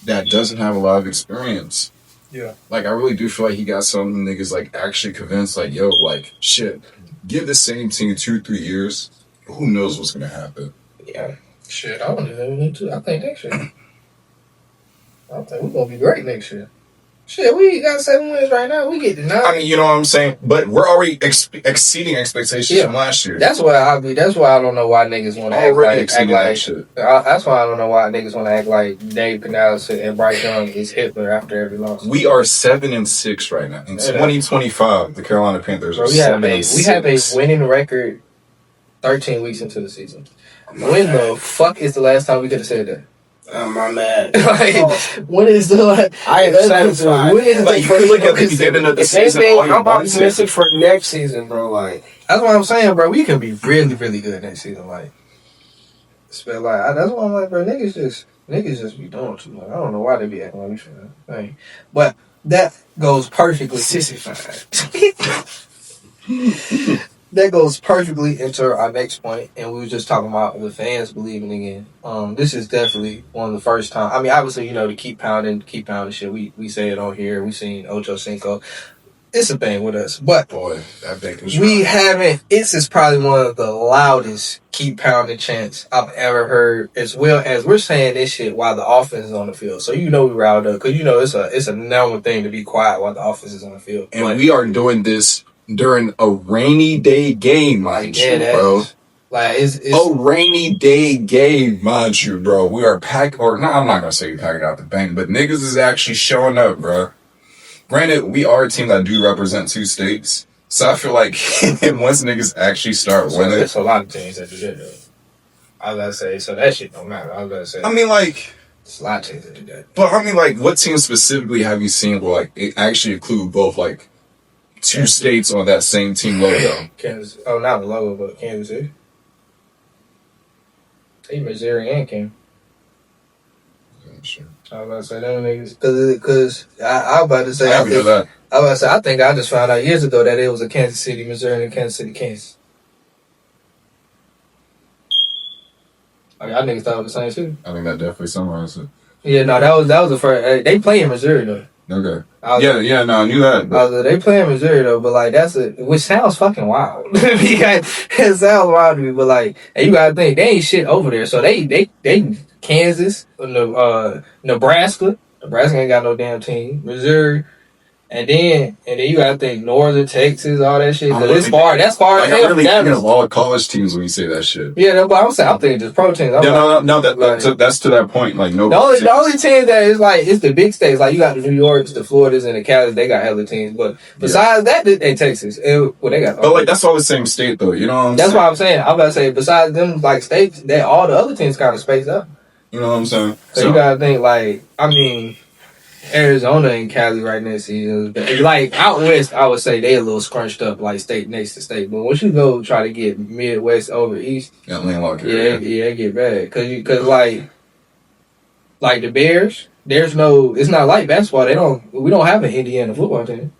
that doesn't have a lot of experience. Yeah. Like I really do feel like he got some niggas like actually convinced like, yo, like shit, give the same team 2-3 years. Who knows what's gonna happen? Yeah. Shit, I want to do too. I think next year. I think we're gonna be great next year. Shit, we got 7 wins right now. We get to 9. I mean, you know what I'm saying? But we're already exceeding expectations from last year. That's why I don't know why niggas want to act like shit. That's why I don't know why niggas want to act like Dave Canales and Bryce Young is Hitler after every loss. We are 7-6 right now. In 2025, the Carolina Panthers are 7-6. We have a winning record 13 weeks into the season. When the fuck is the last time we could have said that? I'm mad. When is the last? I am satisfied. When is Like, you could look at the beginning of the season. I'm optimistic for next season, bro. Like that's what I'm saying, bro. We can be really, really good next season. Like, that's why I'm like, bro. Niggas just be doing too much. I don't know why they be acting like we should. But that goes perfectly. sissified. That goes perfectly into our next point, and we were just talking about the fans believing again. This is definitely one of the first time. I mean, obviously, to keep pounding shit. We say it on here. We seen Ocho Cinco. It's a thing with us, but boy, that thing was we haven't. This is probably one of the loudest keep pounding chants I've ever heard. As well as we're saying this shit while the offense is on the field, so we riled up because it's a normal thing to be quiet while the offense is on the field, and we are doing this during a rainy day game, mind you, bro. Like it's a rainy day game, mind you, bro. We are I'm not gonna say packing out the bank, but niggas is actually showing up, bro. Granted, we are a team that do represent 2 states, so I feel like once niggas actually start winning, there's a lot of teams that do that, though. I was gonna say, so that shit don't matter. I was gonna say, I mean, like, there's a lot of teams that do that. But I mean, like, what teams specifically have you seen where like it actually include both like 2 states on that same team logo? Kansas. Oh, not the logo, but Kansas City. Hey, Missouri and Kansas. Sure. I was about to say them niggas because I was about to say I think I just found out years ago that it was a Kansas City, Missouri, and Kansas City, Kansas. I mean, I niggas thought it was the same city. I think that definitely summarizes it. Yeah, no, that was the first. They play in Missouri though. Okay. I knew that. They play in Missouri though, but like which sounds fucking wild. It sounds wild to me, but like, and you gotta think they ain't shit over there, so they Kansas, Nebraska ain't got no damn team, Missouri, And then you gotta think Northern Texas, all that shit. Cause it's far. That's far as Like, hell I'm really from thinking Dallas. of all college teams when you say that shit. Yeah, that's what I'm saying. I'm thinking just pro teams. That's to that point. Like no. The only team that is like it's the big states. Like you got the New Yorks, the Floridas, and the Calis. They got hella teams. But besides that, they Texas. Well, they got. But like that's all the same state though. You know what I'm saying? That's what I'm saying. I'm about to say besides them like states, that all the other teams kind of spaced up. You know what I'm saying? So you gotta think like Arizona and Cali right next season. Like out west, I would say they a little scrunched up, like state next to state. But once you go try to get Midwest over East, landlocked area. Yeah, it get bad. Cause like the Bears, there's no. It's not like basketball. We don't have an Indiana football team.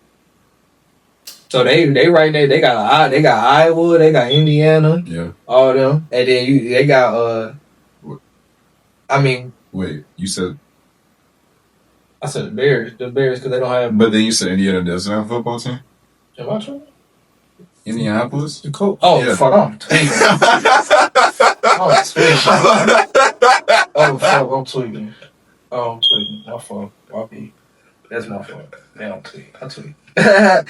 So they right there. They got Iowa. They got Indiana. Yeah. All of them, and then they got Wait, you said. I said the Bears because they don't have. But then you said Indiana doesn't have a football team? Am I true? Indianapolis? The Colts. Oh, yeah. Fuck, I'm tweaking. I'm tweaking. I'm tweaking. My fault. That's my fault. Man, I tweak. I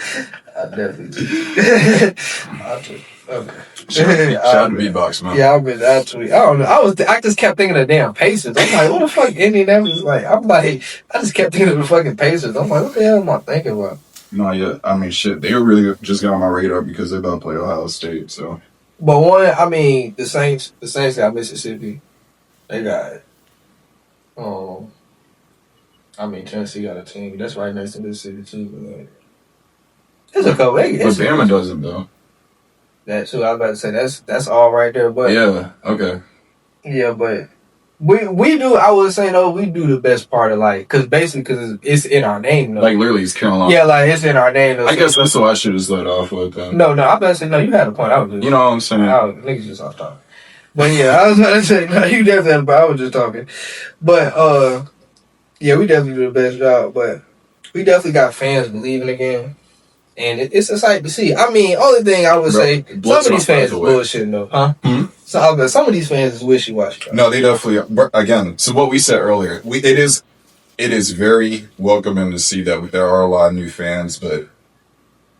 definitely tweak. I tweak. Okay. Shout out to B-Box, man. Yeah, I tweet. I don't know. I just kept thinking of damn Pacers. I'm like, what the fuck Indianapolis like? I just kept thinking of the fucking Pacers. I'm like, what the hell am I thinking about? No, yeah. I mean, shit. They were really just got on my radar because they about to play Ohio State, so. But the Saints got Mississippi. They got Tennessee got a team. That's right next to Mississippi too. But like, there's a couple. But Bama doesn't though. That too. I was about to say that's all right there. But yeah, okay. Yeah, but we do. I would say though, we do the best part of like because it's in our name. Though. Like literally, it's Carolina. Yeah, like it's in our name. Though, I guess that's what I should have let off with. No, I'm about to say no. You had a point. I was just, you know what I'm saying? Niggas just off talking. But yeah, I was about to say no. You definitely had a point. I was just talking. But yeah, we definitely do the best job. But we definitely got fans believing again. And it's a sight to see. I mean, only thing I would say, some of these fans is bullshitting though, huh? Hmm? So some of these fans is wishy-washy. No, they definitely are. Again, so what we said earlier, it is very welcoming to see that there are a lot of new fans, but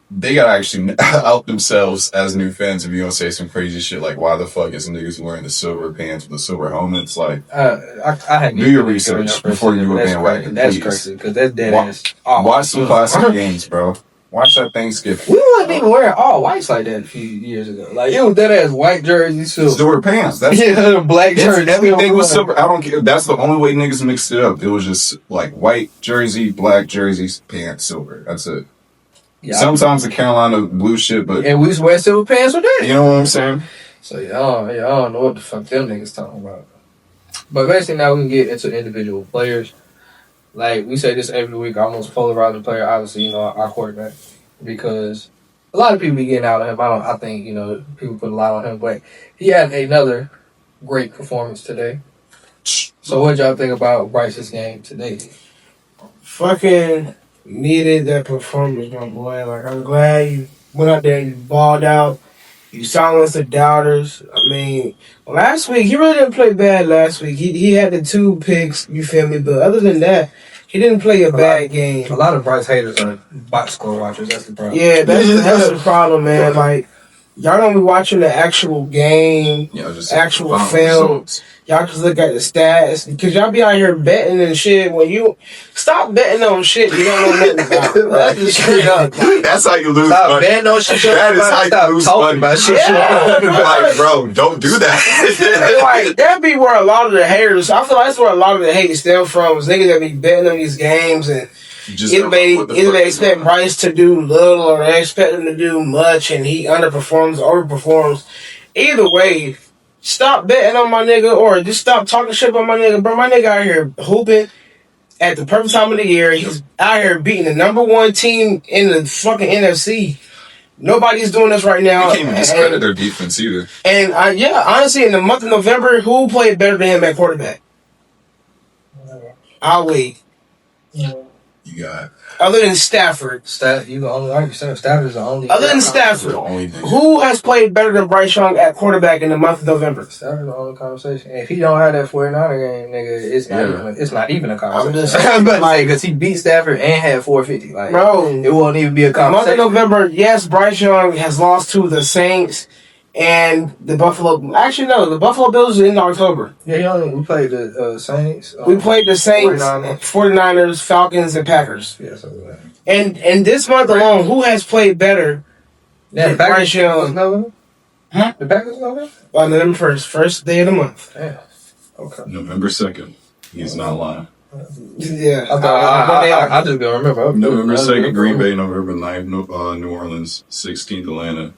they gotta actually out themselves as new fans if you don't say some crazy shit like, why the fuck is niggas wearing the silver pants with the silver helmets? Like, I had do your research before you go bandwagon. That's crazy, because that's dead ass. Watch some classic games, bro. Watch that Thanksgiving. We wasn't even wearing all whites like that a few years ago. Like, it was that ass white jersey, silver pants. That's black jersey. Everything was silver. I don't care. That's the only way niggas mixed it up. It was just like white jersey, black jerseys, pants, silver. That's it. Yeah, sometimes the Carolina blue shit, but and we just wear silver pants with that. You know what I'm saying? So I don't know what the fuck them niggas talking about. But basically now we can get into individual players. Like, we say this every week, our most polarizing player, obviously, our quarterback. Because a lot of people be getting out of him. I think, people put a lot on him. But he had another great performance today. So what y'all think about Bryce's game today? Fucking needed that performance, my boy. Like, I'm glad you went out there and you balled out. You silenced the doubters. I mean, last week, he really didn't play bad last week. He had the 2 picks, you feel me? But other than that, he didn't play a bad game. A lot of Bryce haters are box score watchers. That's the problem. Yeah, that's the problem, man. Like, y'all don't be watching the actual game, actual film. Y'all just look at the stats. Because y'all be out here betting and shit. When you stop betting on shit you don't know nothing about. That's just straight up. That's how you lose stop money. Betting on shit that is how you lose money. About shit like, bro, don't do that. Like, that be where a lot of the haters, I feel like that's where a lot of the hate stems from. Is niggas that be betting on these games and either they expect Bryce to do little or they expect him to do much and he underperforms, overperforms. Either way, stop betting on my nigga or just stop talking shit about my nigga. Bro, my nigga out here hooping at the perfect time of the year. He's out here beating the number 1 team in the fucking NFC. Nobody's doing this right now. You can't even discredit their defense either. And honestly, in the month of November, who played better than him at quarterback? I'll wait. You you got? Other than Stafford. You can only argue Stafford's the only. Other than Stafford, The only thing. who has played better than Bryce Young at quarterback in the month of November? Stafford's the only conversation. And if he don't have that 49er game, nigga, it's not even a conversation. I'm just but like, because he beat Stafford and had 450. Like, Bro, it won't even be a the month conversation. of November, yes, Bryce Young has lost to the Saints and the Buffalo. Actually, no, the Buffalo Bills are in October. Yeah, we played the Saints. We played the Saints, 49ers. 49ers, Falcons, and Packers. Yeah, something like that. And this month alone, who has played better Yeah, than Bryce Young? Huh? The Packers November? On November 1st, first day of the month. Yeah. Okay. November 2nd. He's not lying. Yeah. I just gonna remember. November 2nd, Green Bay. November 9th, New Orleans. 16th, Atlanta.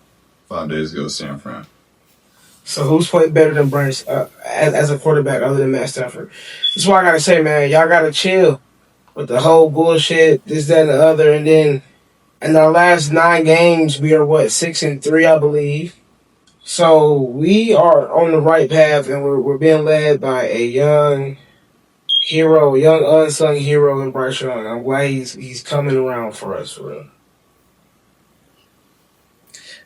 5 days ago, San Fran. So who's played better than Bryce as a quarterback other than Matt Stafford? That's why I gotta say, man, y'all gotta chill with the whole bullshit, this, that, and the other. And then in our last 9 games, we are 6-3, I believe. So we are on the right path, and we're being led by a young hero, young unsung hero in Bryce Young. I'm glad he's coming around for us, for real.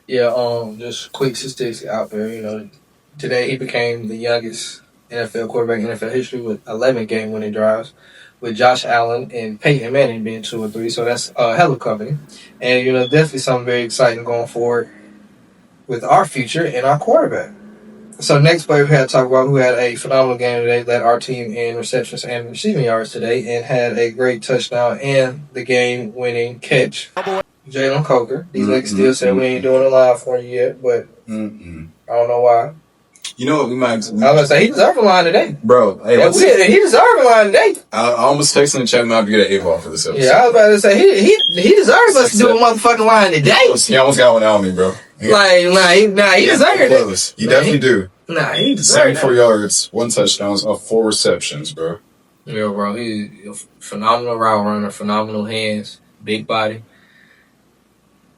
Yeah, just quick statistics out there. Today he became the youngest NFL quarterback in NFL history with 11 game-winning drives, with Josh Allen and Peyton Manning being 2 and 3. So that's a hell of company, and definitely something very exciting going forward with our future and our quarterback. So next player we had to talk about, who had a phenomenal game today, led our team in receptions and receiving yards today, and had a great touchdown and the game-winning catch. Jalen Coker. These niggas still say we ain't doing it live for you yet, but I don't know why. You know what? We might. I was gonna say he deserved a line today, bro. Hey, he deserved a line today. I almost texted in the chat. Might have to get an A-ball for this episode. Yeah, I was about to say he deserves us to do a motherfucking line today. He almost got one out on me, bro. He deserved it. You definitely do. Nah, he deserved 74 yards, 1 touchdown, 4 receptions, bro. Yeah, bro. He's a phenomenal route runner, phenomenal hands, big body.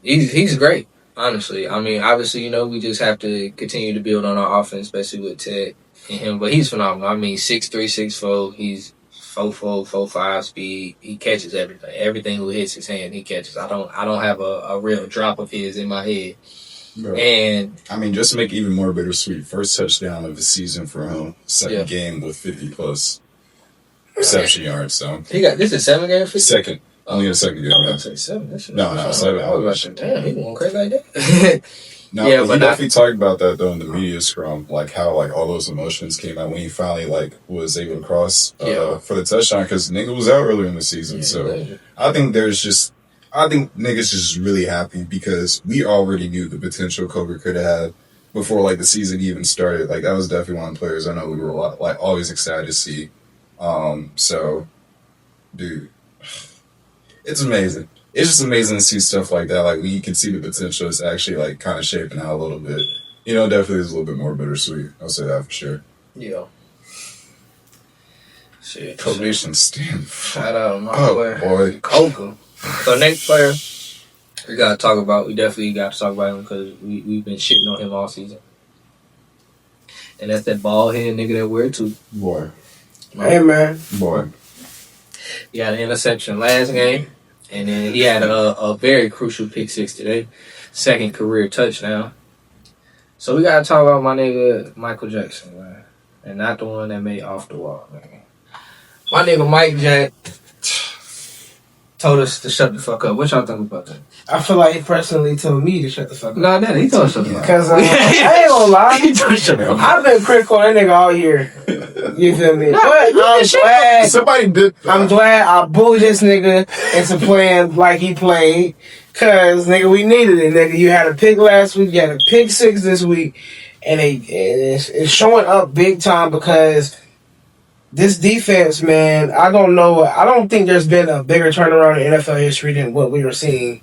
He's great, honestly. I mean, obviously, we just have to continue to build on our offense, especially with Ted and him. But he's phenomenal. I mean, 6'3", 6'4". He's 4'4", 4'5" speed. He catches everything. Everything who hits his hand, he catches. I don't have a real drop of his in my head. Bro. And I mean, just to make it even more bittersweet, first touchdown of the season for him, second game with 50+ reception yards. So he got this is 7 games. 50? Second. Only a second game. I was going to say 7. No, 7. I was watching. Damn, he going crazy like that. No, yeah, but he definitely talked about that though in the media scrum, like how all those emotions came out when he finally was able to cross for the touchdown, because nigga was out earlier in the season. Yeah, so I think niggas just really happy because we already knew the potential Kobe could have had before the season even started. Like that was definitely one of the players I know we were always excited to see. So, dude, it's amazing. It's just amazing to see stuff like that. Like when you can see the potential, it's actually kind of shaping out a little bit. Definitely is a little bit more bittersweet. I'll say that for sure. Yeah. Shit. Probation stamp. Shout out my boy. Coca. So next player we definitely got to talk about him because we've been shitting on him all season. And that's that bald head nigga that wear too. Boy. Hey man. Boy. He had an interception last game. And then he had a very crucial pick 6 today. Second career touchdown. So we got to talk about my nigga Michael Jackson, man. And not the one that made Off the Wall, man. My nigga Mike Jack told us to shut the fuck up. What y'all think about that? I feel like he personally told me to shut the fuck up. No, he told us to shut the fuck up. Because I ain't gonna lie. He told us to shut the fuck up. I've been critical on that nigga all year. You feel me? But I'm glad. Somebody did. I'm glad I bullied this nigga into playing like he played. Cause nigga, we needed it, nigga. You had a pick last week. You had a pick 6 this week, and it's showing up big time because this defense, man. I don't know. I don't think there's been a bigger turnaround in NFL history than what we were seeing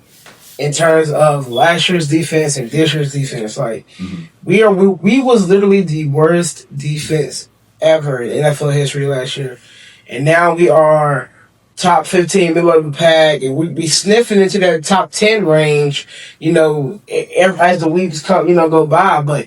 in terms of last year's defense and this year's defense. Like we was literally the worst defense ever in NFL history last year, and now we are top 15, middle of the pack, and we be sniffing into that top 10 range, as the weeks come, go by. But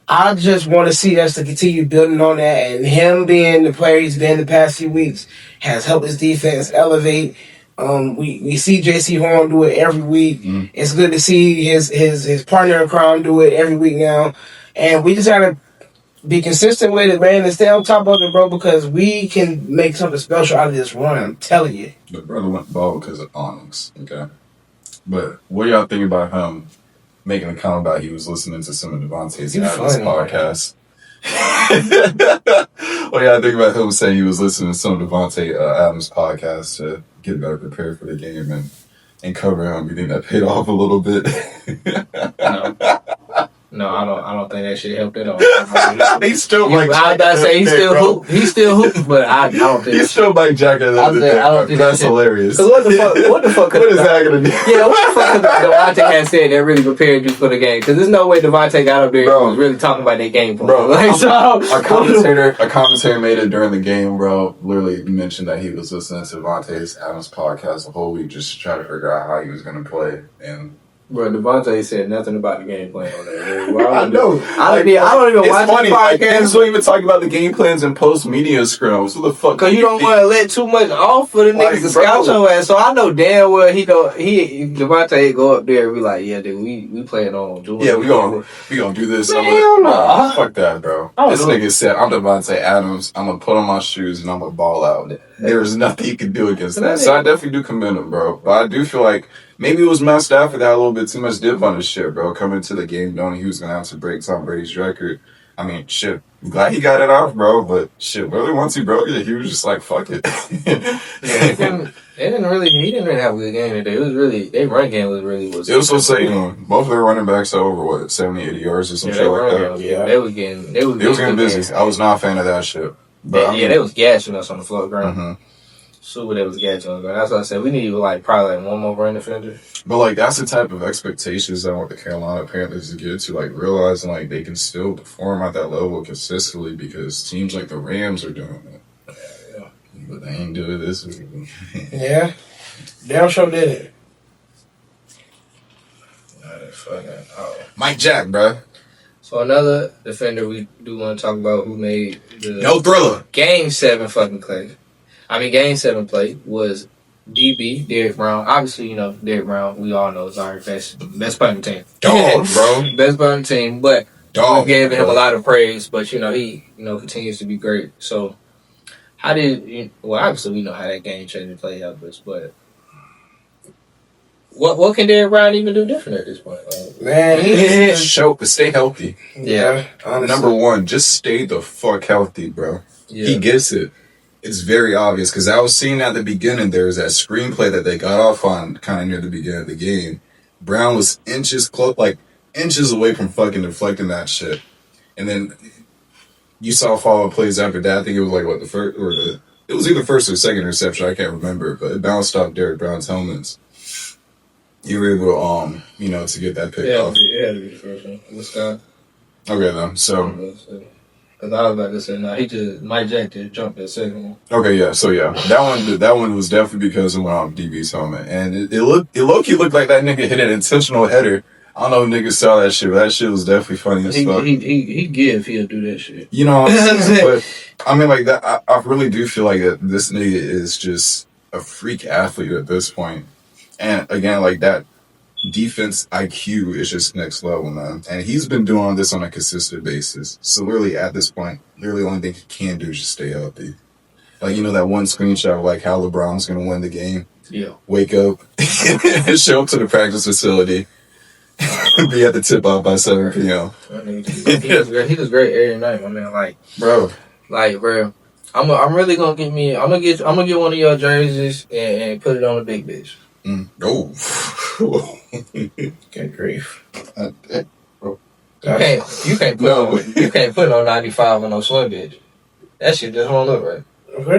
I just want to see us to continue building on that, and him being the player he's been the past few weeks has helped his defense elevate. We see JC Horn do it every week. It's good to see his partner in crime do it every week now, and we just gotta be consistent with it, man, and stay on top of it, bro, because we can make something special out of this run. I'm telling you. The brother went bald because of Onyx. Okay, but what do y'all think about him making a comment about he was listening to some of Devontae's Adams podcasts? What do y'all think about him saying he was listening to some of Devontae Adams podcasts to get better prepared for the game and cover him? You think that paid off a little bit? No, I don't think that shit helped at all. He's still I say he's still hooping, but I don't think he's still Mike Jack at the end of the day. I don't think That's hilarious. Because what the fuck? What is that gonna be? Yeah, what the fuck could Devontae had said that really prepared you for the game? Because there's no way Devontae got up there and was really talking about that game plan. Bro, like, a commentator made it during the game, bro. Literally mentioned that he was listening to Devontae's Adams podcast the whole week just to try to figure out how he was gonna play. And bro, Devontae said nothing about the game plan on that. Well, I know. I don't even watch the podcast. Niggas don't even talk about the game plans and post media scrums. What the fuck? Because you don't want to let too much off for the niggas to scout your ass. So I know damn well Devontae go up there and be like, yeah, dude, we playing on doing. Yeah, we gonna do this. Hell no. Fuck that, bro. This nigga said, I'm Devontae Adams. I'm gonna put on my shoes and I'm gonna ball out. There's nothing you can do against that. So I definitely do commend him, bro. But I do feel like maybe it was Matt Stafford that had a little bit too much dip on his shit, bro. Coming to the game knowing he was going to have to break Tom Brady's record. I mean, shit. I'm glad he got it off, bro. But shit, really, once he broke it, he was just like, fuck it. He didn't really have a good game today. It was really, their run game was really It was so say, both of their running backs are over, 70, 80 yards or some shit like that. They was getting busy. I was not a fan of that shit. But they was gashing us on the floor ground. Super, they was gashing on the ground. That's what I said. We need probably one more run defender. But that's the type of expectations I want the Carolina Panthers to get to, realizing they can still perform at that level consistently because teams like the Rams are doing it. Yeah. But they ain't doing this week. Yeah. Damn sure did it. Mike Jack, bro. So another defender we do want to talk about who made the No Thriller Game 7 Game 7 play was DB, Derrick Brown. Obviously, Derrick Brown, we all know is our best player on the team. Dog, bro. Best player on the team, but we gave him a lot of praise, but he continues to be great. So obviously we know how that game changing play helped us, but what can Derrick Brown even do different at this point? Man, but stay healthy. Yeah. Honestly. Number one, just stay the fuck healthy, bro. Yeah. He gets it. It's very obvious because I was seeing at the beginning there's that screenplay that they got off on kind of near the beginning of the game. Brown was inches away from fucking deflecting that shit, and then you saw follow-up plays after that. I think it was the first it was either first or second interception. I can't remember, but it bounced off Derrick Brown's helmets. You were able to get that pick off. Yeah, to be the first one. This guy. Okay, then. So. Because I was about to say, Mike Jack just jumped that second one. Okay, yeah. So yeah, that one was definitely because it went off DB's helmet, and it looked like that nigga hit an intentional header. I don't know if niggas saw that shit, but that shit was definitely funny as fuck. He'll do that shit. You know what I'm saying? But I mean, that. I really do feel like that this nigga is just a freak athlete at this point, and again, that defense IQ is just next level, man. And he's been doing this on a consistent basis. So literally at this point, the only thing he can do is just stay healthy. That one screenshot of how LeBron's going to win the game. Yeah. Wake up, show up to the practice facility, be at the tip-off by 7 p.m. He was great every night, my man. Bro. Bro, I'm really going to I'm going to get one of your jerseys and put it on the big bitch. Oh. Good grief. Bro. You can't put it on 95 on no swim bitch. That shit just won't look right. Where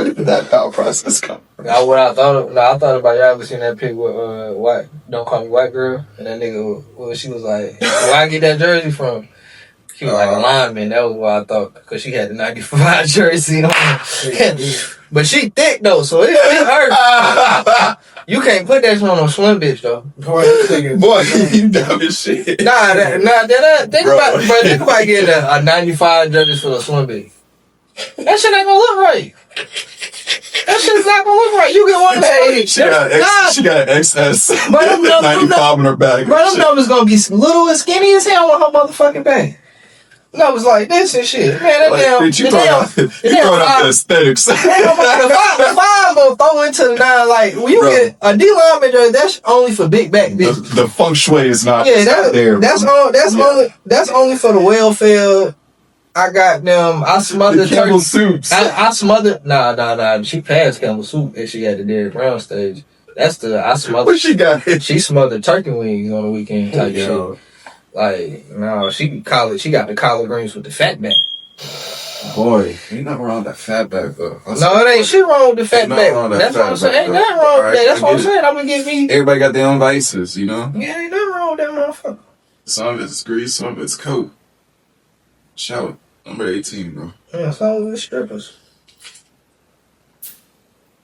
did that thought process come from? I thought about y'all ever seen that pic with Don't Call Me White Girl, and that nigga, she was like, where I get that jersey from? She was like a lineman. That was what I thought, because she had the 95 jersey on. But she thick though, so it hurt. You can't put that shit on no swim bitch though. Boy, you dumb as shit. Think about getting a 95 jersey for a swim bitch. That shit ain't gonna look right. That shit's not gonna look right. You get one day. She got XS But them 95 in her bag. Bro, them numbers gonna be little and skinny as hell on her motherfucking bag. Numbers like this and shit. Man, that damn. You throwing out the aesthetics. The five gonna throw into the 9. Like, when you get a D lineman jersey, that's only for big back bitches. The feng shui is not, there. That's only for the welfare. I got them. I smothered the Campbell soups. I smothered. Nah. She passed Campbell soup and she had the Derrick Brown stage. That's the I smothered. What she got? She smothered turkey wings on the weekend type shit. Like, no, she got the collard greens with the fat back. Boy, ain't nothing wrong with that fat back though. No, it ain't shit wrong with the fat back. That's what I'm saying. Ain't nothing wrong with that. That's what I'm saying. I'm gonna give me. Everybody got their own vices, you know. Yeah, ain't nothing wrong with that motherfucker. Some of it's grease, some of it's coke. Shout number 18, bro. Yeah, some of it's strippers.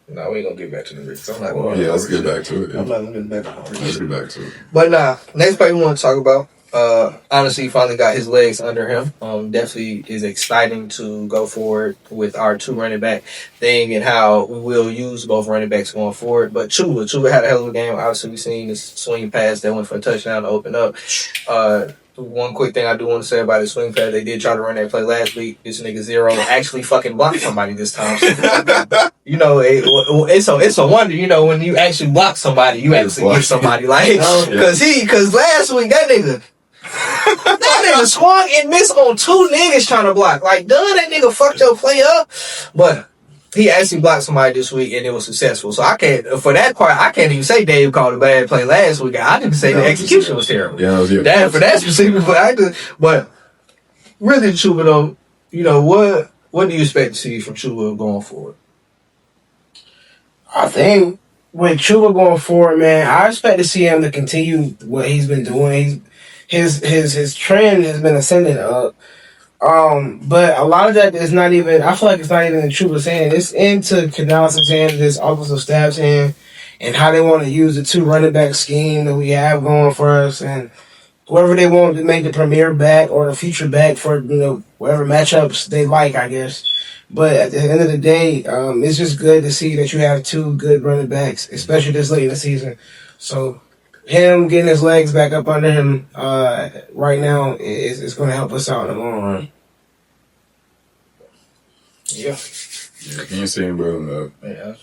No, we ain't gonna get back to the Ritz. I'm not going. Yeah, let's get back to it. I'm not gonna get back to the Let's get back to it. But next player we want to talk about. Honestly, he finally got his legs under him. Definitely is exciting to go forward with our 2 running back thing and how we will use both running backs going forward. But Chuba had a hell of a game. Obviously, we seen this swing pass that went for a touchdown to open up. One quick thing I do want to say about his swing pass, they did try to run that play last week. This nigga Zero actually fucking blocked somebody this time. So, you know, it's a wonder, you know, when you actually block somebody, you actually get somebody. Like, cause last week that nigga swung and missed on 2 niggas trying to block. Like, that nigga fucked your play up. But he actually blocked somebody this week and it was successful. So I can't even say Dave called a bad play last week. I didn't say the execution was terrible. Yeah, For that specific play, but really, Chuba though, you know, what do you expect to see from Chuba going forward? I think with Chuba going forward, man, I expect to see him to continue what he's been doing. His trend has been ascending up. But a lot of that is not even, I feel like it's not even in Chuba's hand. It's into Canales' hand, this offensive staff's hand, and how they want to use the 2 running back scheme that we have going for us, and whoever they want to make the premier back or the future back for, you know, whatever matchups they like, I guess. But at the end of the day, it's just good to see that you have 2 good running backs, especially this late in the season. So him getting his legs back up under him right now is going to help us out in the long run. Yeah. Can you see him, bro? Yeah,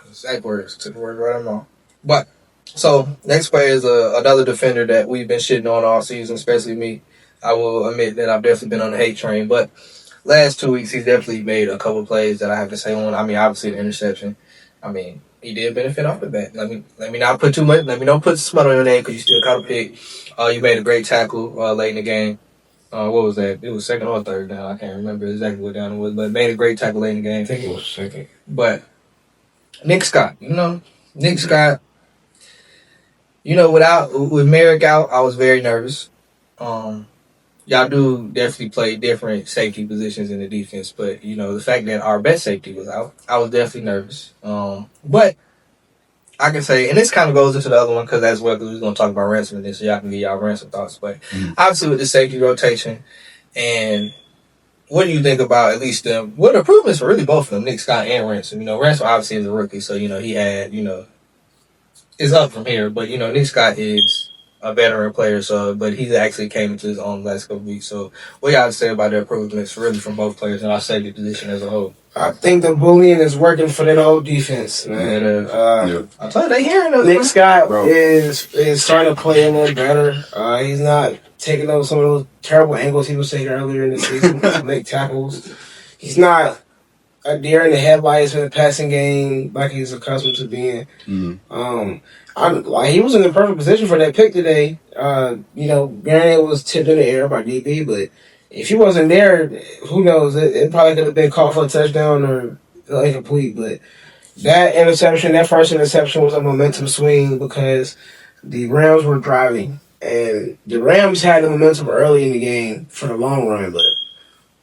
exact words. Took the word right on mouth. But, so, next player is another defender that we've been shitting on all season, especially me. I will admit that I've definitely been on the hate train, but last 2 weeks he's definitely made a couple plays that I have to say on. I mean, obviously the interception. I mean, he did benefit off the bat. Let me not put too much. Let me don't put smut on your name because you still caught a pick. You made a great tackle late in the game. What was that? It was second or third down. I can't remember exactly what down it was, but made a great tackle late in the game. I think it was second. But Nick Scott, with Merrick out, I was very nervous. Y'all do definitely play different safety positions in the defense, but the fact that our best safety was out, I was definitely nervous. But I can say, and this kind of goes into the other one because we're going to talk about Ransom in this, so y'all can get y'all Ransom thoughts. But obviously with the safety rotation, and what do you think about at least them? Well, the improvements for really both of them, Nick Scott and Ransom. Ransom obviously is a rookie, so he had it's up from here. But Nick Scott is a veteran player, but he actually came into his own last couple weeks. So what y'all say about the improvements really from both players and our safety position as a whole? I think the bullying is working for that whole defense, man. I told you they hearing us. Nick Scott is starting to play a little better. He's not taking some of those terrible angles he was taking earlier in the season to make tackles. He's not a deer in the headlights in the passing game like he's accustomed to being. He was in the perfect position for that pick today. Granted, it was tipped in the air by DB, but if he wasn't there, who knows? It probably could have been caught for a touchdown or incomplete. But that first interception was a momentum swing because the Rams were driving. And the Rams had the momentum early in the game for the long run, but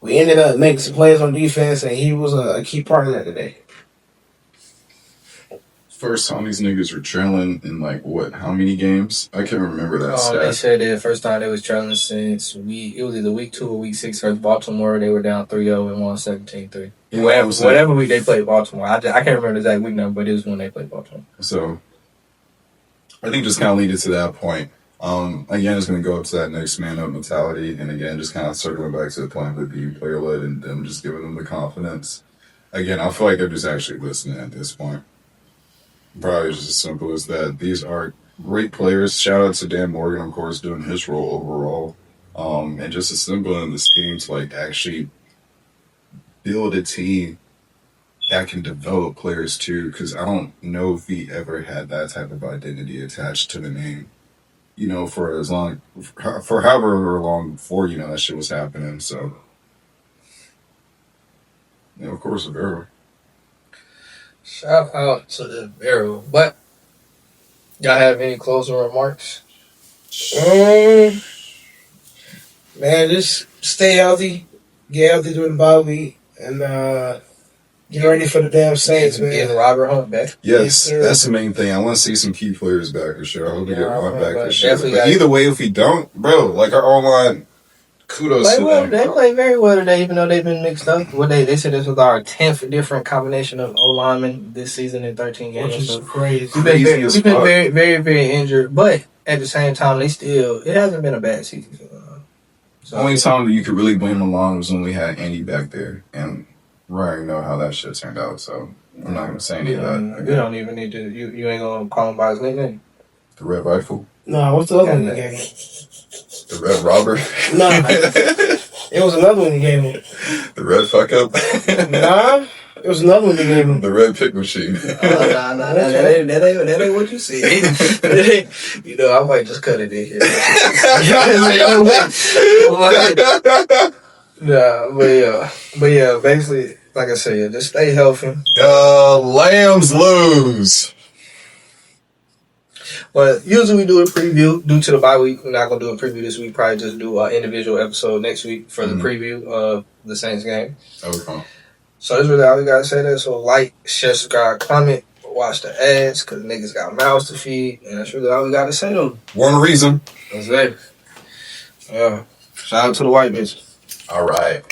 we ended up making some plays on defense, and he was a key part of that today. First time these niggas were trailing in how many games? I can't remember that stat. They said the first time they was trailing since it was either week 2 or week 6 versus Baltimore. They were down 3-0 and won 17-3. Whatever week they played Baltimore. I can't remember the exact week number, but it was when they played Baltimore. So I think just kind of lead it to that point. Again, it's going to go up to that next man up mentality, and again, just kind of circling back to the point of it being player led and them just giving them the confidence. Again, I feel like they're just actually listening at this point. Probably just as simple as that. These are great players. Shout out to Dan Morgan, of course, doing his role overall. And just as simple in this team to like actually build a team that can develop players too, because I don't know if he ever had that type of identity attached to the name. You know, for however long before, you know, that shit was happening. So, you know, of course, a barrel. Shout out to the barrel. But y'all have any closing remarks? Man, just stay healthy, get healthy during the bye week, and get ready for the damn Saints, man. Getting Robert Hunt back. Yes, Yes, that's the main thing. I want to see some key players back for sure. I hope we get Hunt back for sure. definitely But either way, if we don't, bro, like our online, kudos to them. They play very well today, even though they've been mixed up. They said this was our 10th different combination of O linemen this season in 13 games. Which is So crazy. we've been very, very, very injured, but at the same time, it hasn't been a bad season. The only time that you could really blame them on was when we had Andy back there, and we already know how that shit turned out, so I'm not going to say any of that. You don't even need to, you ain't going to call him by his nickname. The Red Rifle? No, what's the other one you gave him? The Red Robber? No, it was another one you gave him. The Red Fuck Up? Nah, it was another one you gave him. The Red Pick Machine. Nah, that ain't what you said. You know, I might just cut it in here. But yeah, basically, like I said, just stay healthy. Lambs lose. But usually we do a preview due to the bye week. We're not gonna do a preview this week. Probably just do an individual episode next week for the preview of the Saints game. Okay. So that's really all we gotta say there. So like, share, subscribe, comment, watch the ads because niggas got mouths to feed, and that's really all we gotta say though. One reason. That's it. Yeah. Shout out to the white bitch. All right.